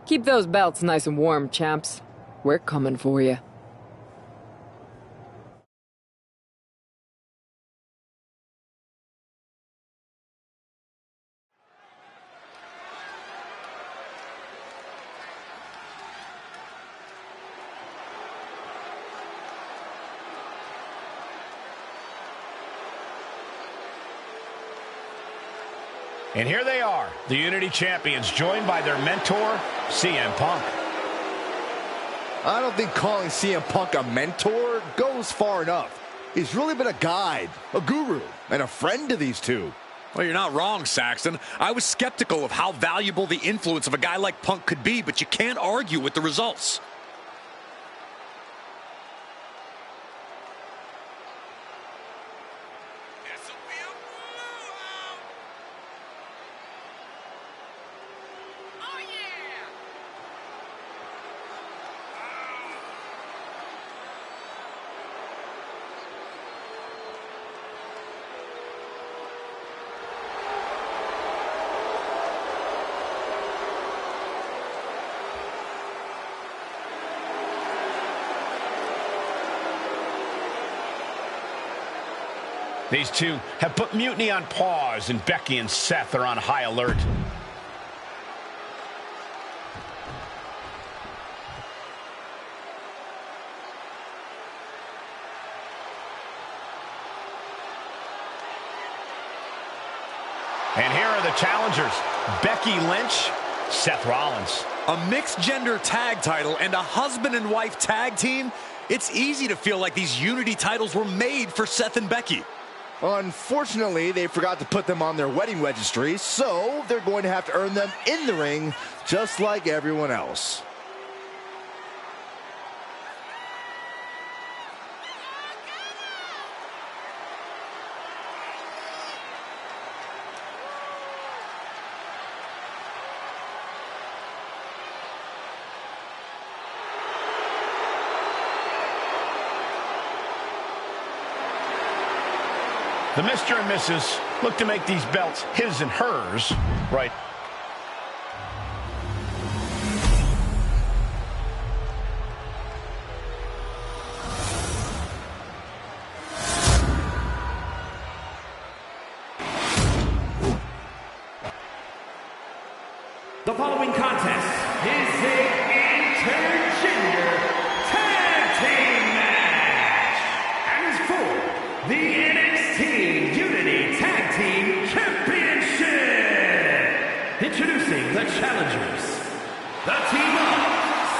Keep those belts nice and warm, champs. We're coming for you. And here they are, the Unity Champions, joined by their mentor, CM Punk. I don't think calling CM Punk a mentor goes far enough. He's really been a guide, a guru, and a friend to these two. Well, you're not wrong, Saxton. I was skeptical of how valuable the influence of a guy like Punk could be, but you can't argue with the results. These two have put Mutiny on pause, and Becky and Seth are on high alert. And here are the challengers, Becky Lynch, Seth Rollins. A mixed-gender tag title and a husband and wife tag team? It's easy to feel like these Unity titles were made for Seth and Becky. Unfortunately, they forgot to put them on their wedding registry, so they're going to have to earn them in the ring, just like everyone else. The Mr. and Mrs. look to make these belts his and hers, right? The following contest is an intergender tag team match and is for the NXT Unity Tag Team Championship. Introducing the challengers, the team of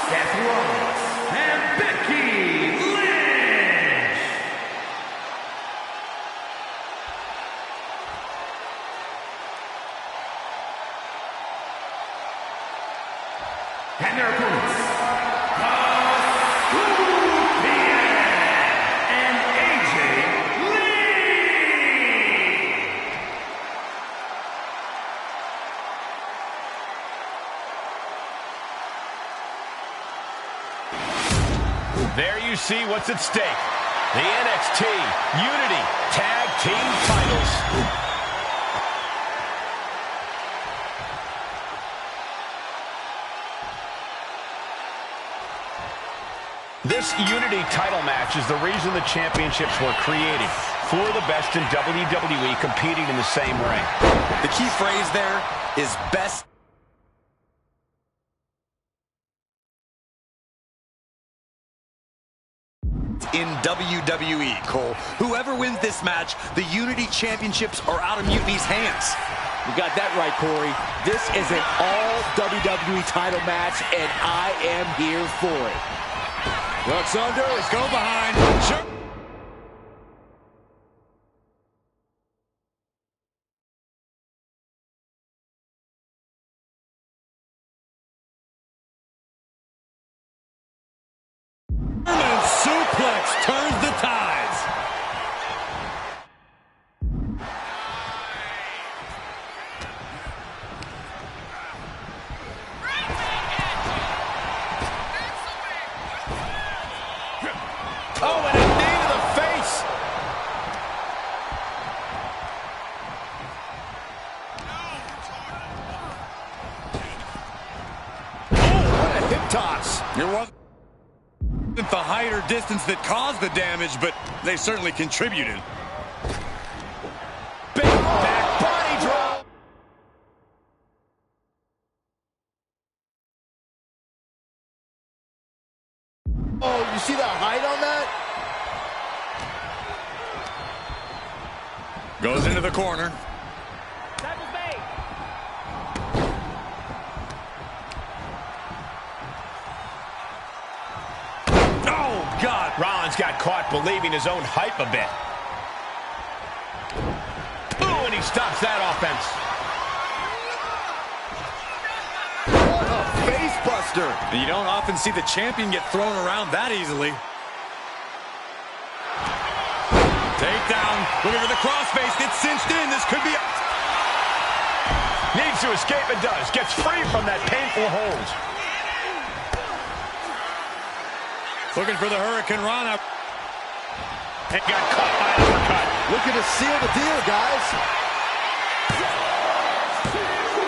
Seth Rollins and Becky Lynch. And their opponents, and AJ Lee. There you see what's at stake. The NXT Unity Tag Team titles. This Unity title match is the reason the championships were created. For the best in WWE competing in the same ring. The key phrase there is best in WWE, Cole. Whoever wins this match, the Unity Championships are out of Mutiny's hands. You got that right, Corey. This is an all WWE title match, and I am here for it. Looks under, let's go behind. Sure. Suplex turns the tides. Oh, and a knee to the face. Oh, what a hip toss. You're welcome. The height or distance that caused the damage, but they certainly contributed. Big back body drop. Oh, you see the height on that? Goes into the corner. God, Rollins got caught believing his own hype a bit. Ooh, and he stops that offense. What a face buster. You don't often see the champion get thrown around that easily. Takedown. Looking for the crossface. Gets cinched in. This could be a... Needs to escape and does. Gets free from that painful hold. Looking for the Hurricane Rana. And got caught by an uppercut. Looking to seal the deal, guys.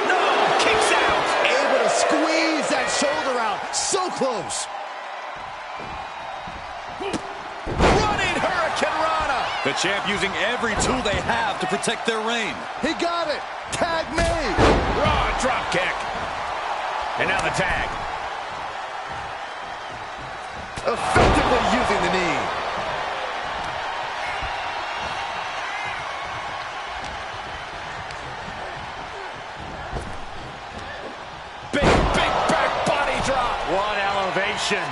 No, kicks out. Able to squeeze that shoulder out. So close. Running Hurricane Rana. The champ using every tool they have to protect their reign. He got it. Tag made. Raw drop kick. And now the tag. Effectively using the knee. Big back body drop. What elevation.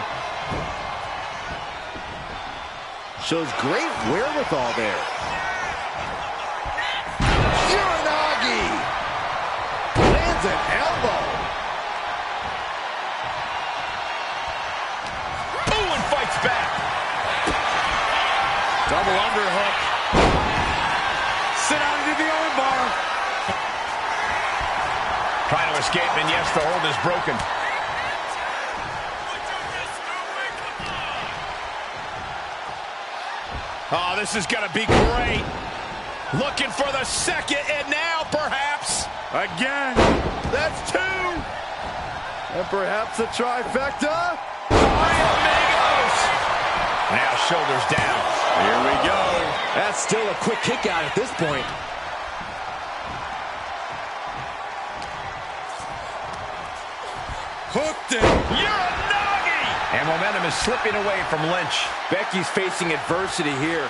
Shows great wherewithal there. Uranagi. Lands an elbow. Fights back. Double underhook. Sit out into the armbar. Trying to escape, and yes, the hold is broken. Oh, this is going to be great. Looking for the second, and now perhaps. Again. That's 2. And perhaps a trifecta. 3 amigos. Now shoulders down. Here we go. That's still a quick kick out at this point. Hooked it. Uranagi! And momentum is slipping away from Lynch. Becky's facing adversity here.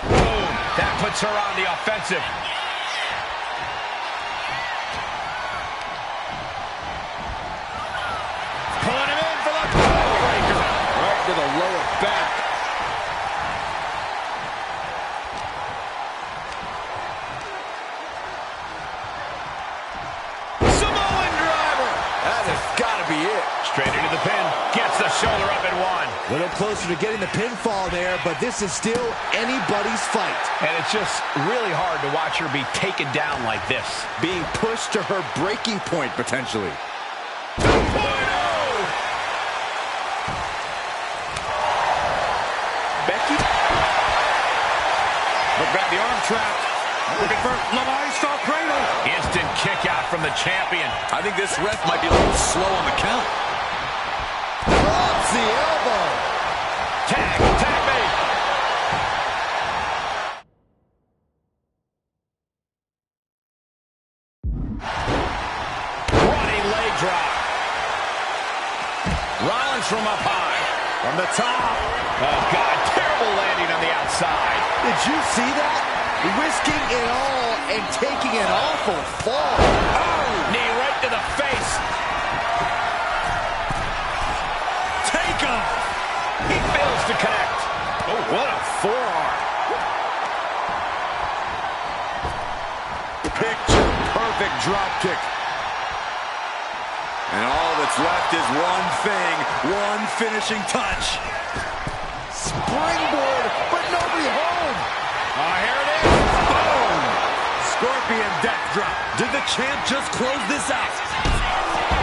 Boom. That puts her on the offensive. Pulling him in for the breaker. Right to the lower back. Samoan driver. That has got to be it. Straight into the pin. Gets the shoulder up and 1. A little closer to getting the pinfall there, but this is still anybody's fight. And it's just really hard to watch her be taken down like this. Being pushed to her breaking point, potentially. 2.0! Becky. Look back, the arm trapped. Looking for Lamar cradle. Instant kick out from the champion. I think this ref might be a little slow on the count. Drops the elbow. Tag me. Running leg drop. Rollins from up high. From the top. Oh, God, terrible landing on the outside. Did you see that? Risking it all and taking an awful fall. Oh, knee right to the face. Take him. He fails to connect. Oh, what a forearm. Picture perfect drop kick. And all that's left is one thing, one finishing touch. Springboard, but nobody home. Here it is. Boom! Scorpion death drop. Did the champ just close this out?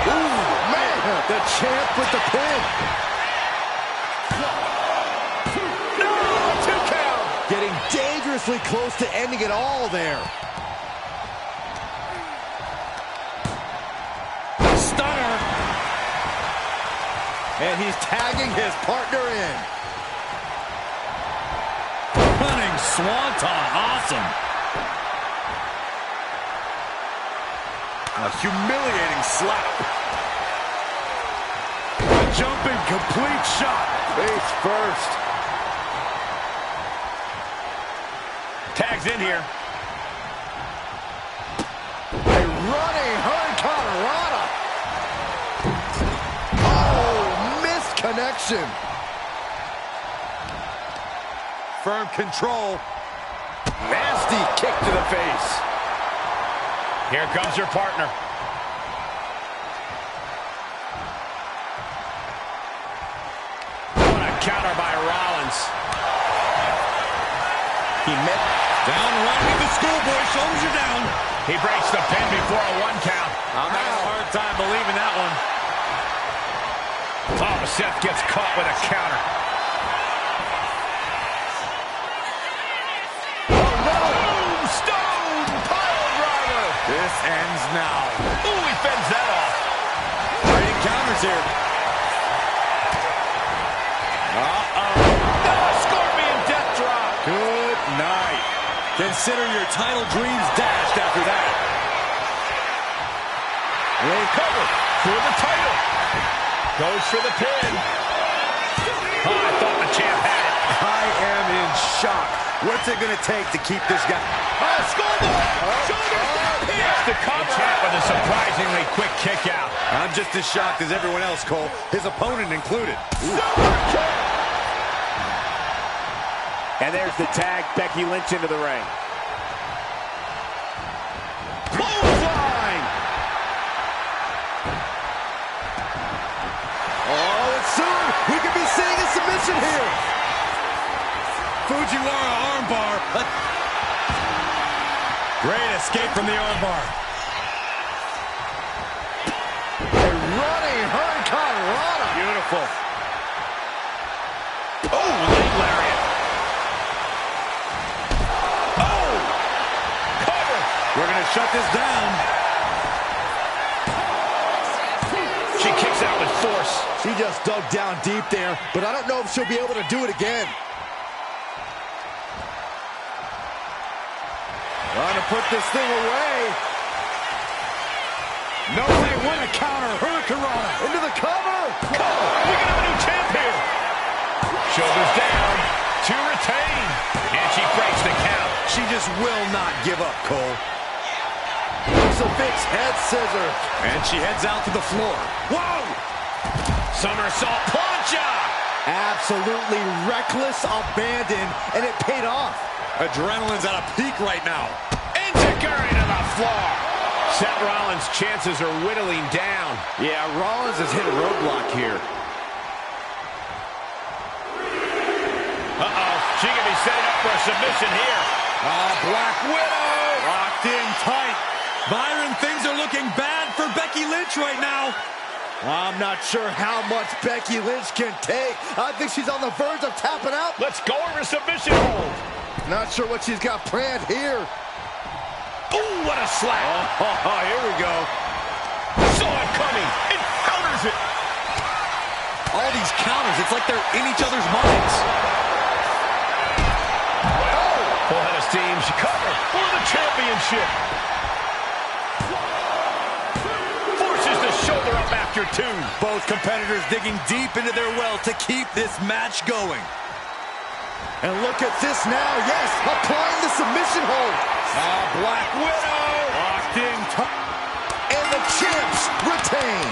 Ooh, man. The champ with the pin. No, 2 count. Getting dangerously close to ending it all there. Stunner. And he's tagging his partner in. Running swanton. Awesome. A humiliating slap. A jumping complete shot. Face first. Tags in here. A running hurricanrana. Oh, missed connection. Firm control. Nasty kick to the face. Here comes your partner. What a counter by Rollins. He met down one with the schoolboy. Shoulders are down. He breaks the pin before a 1 count. I'm having a hard time believing that one. Oh, Seth gets caught with a counter. This ends now. Ooh, he fends that off. Great encounters here. Scorpion death drop. Good night. Consider your title dreams dashed after that. They cover for the title. Goes for the pin. Oh, I thought the champ had it. I am in shock. What's it going to take to keep this guy? Oh, scoreboard! Shoulders down here! It's the cover. And champ with a surprisingly quick kick out. I'm just as shocked as everyone else, Cole. His opponent included. Super kick! And there's the tag. Becky Lynch into the ring. Clothesline! Oh, and soon we could be seeing a submission here. Fujiwara armbar. Great escape from the armbar. A running hurricanrana. Beautiful. shut this down. She kicks out with force. She just dug down deep there, but I don't know if she'll be able to do it again. Trying to put this thing away. No way, what a counter. Hurricanrana into the cover. Oh, we got a new champ here. Shoulders down to retain. And she breaks the count. She just will not give up, Cole. Crucifix head scissors. And she heads out to the floor. Whoa! Somersault plancha. Absolutely reckless abandon, and it paid off. Adrenaline's at a peak right now. Enzuigiri to the floor. Seth Rollins' chances are whittling down. Yeah, Rollins has hit a roadblock here. Uh-oh, she could be setting up for a submission here. Black Widow locked in tight. Byron, things are looking bad for Becky Lynch right now. I'm not sure how much Becky Lynch can take. I think she's on the verge of tapping out. Let's go over submission hold. Not sure what she's got planned here. Ooh, what a slap. Oh, here we go. Saw it coming and counters it. All these counters, it's like they're in each other's minds. Oh, full head of steam. She covered for the championship. Forces the shoulder up after two. Both competitors digging deep into their well to keep this match going. And look at this now. Yes, applying the submission hold. Black Widow locked in. And the champs retain.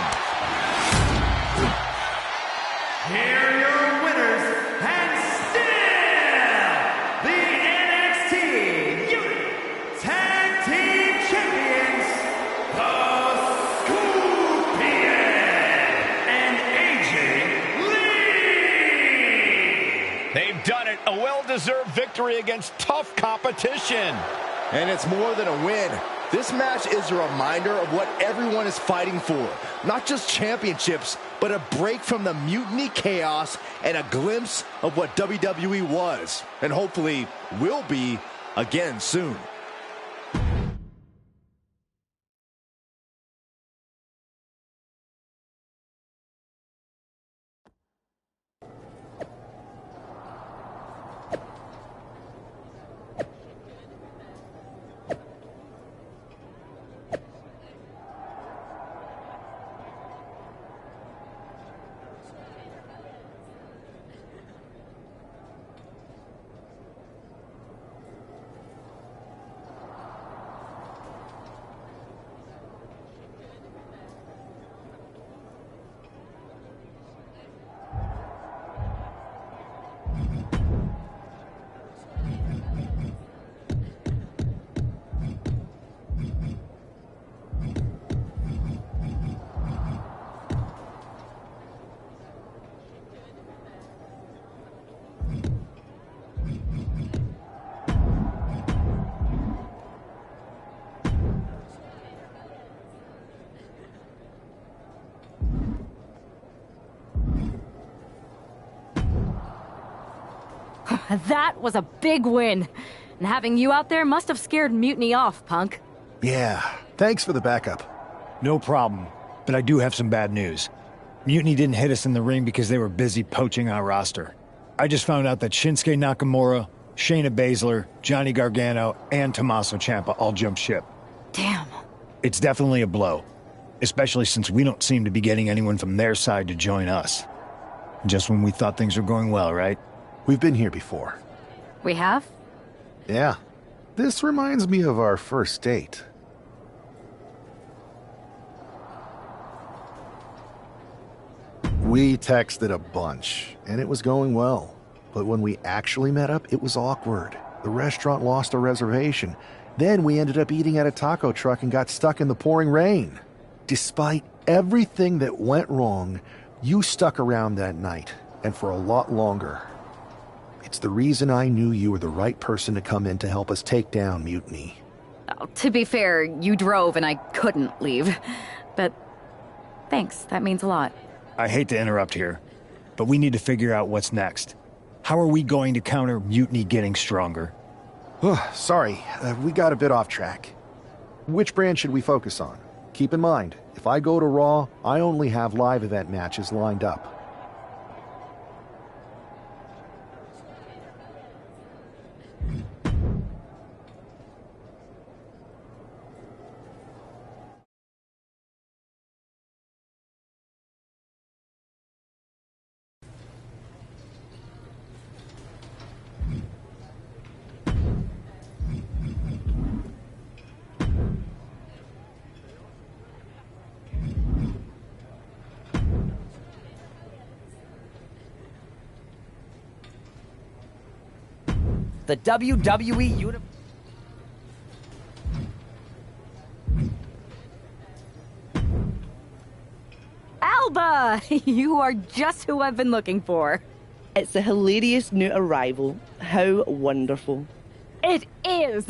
Here are your winners, and still the NXT United Tag Team Champions, the Scorpion and AJ Lee. They've done it. A well-deserved victory against tough competition. And it's more than a win. This match is a reminder of what everyone is fighting for. Not just championships, but a break from the mutiny chaos and a glimpse of what WWE was. And hopefully will be again soon. That was a big win. And having you out there must have scared Mutiny off, Punk. Yeah, thanks for the backup. No problem, but I do have some bad news. Mutiny didn't hit us in the ring because they were busy poaching our roster. I just found out that Shinsuke Nakamura, Shayna Baszler, Johnny Gargano, and Tommaso Ciampa all jumped ship. Damn. It's definitely a blow, especially since we don't seem to be getting anyone from their side to join us. Just when we thought things were going well, right? We've been here before. We have? Yeah. This reminds me of our first date. We texted a bunch, and it was going well. But when we actually met up, it was awkward. The restaurant lost a reservation. Then we ended up eating at a taco truck and got stuck in the pouring rain. Despite everything that went wrong, you stuck around that night, and for a lot longer. It's the reason I knew you were the right person to come in to help us take down Mutiny. Oh, to be fair, you drove and I couldn't leave. But thanks, that means a lot. I hate to interrupt here, but we need to figure out what's next. How are we going to counter Mutiny getting stronger? Sorry, we got a bit off track. Which brand should we focus on? Keep in mind, if I go to Raw, I only have live event matches lined up. The WWE Universe. Alba! You are just who I've been looking for. It's a hilarious new arrival. How wonderful. It is!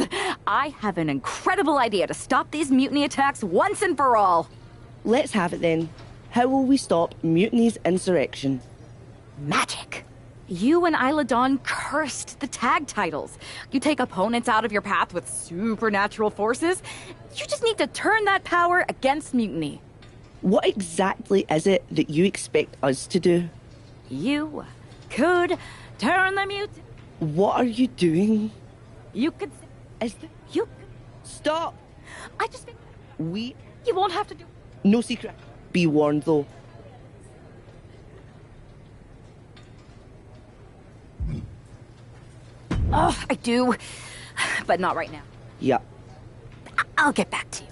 I have an incredible idea to stop these mutiny attacks once and for all. Let's have it then. How will we stop Mutiny's insurrection? Magic. You and Isla Dawn cursed the tag titles. You take opponents out of your path with supernatural forces. You just need to turn that power against Mutiny. What exactly is it that you expect us to do? You could turn the mutiny. What are you doing? You could... Is the... You... Stop! I just think... We... You won't have to do... No secret. Be warned, though. Oh, I do. But not right now. Yeah. I'll get back to you.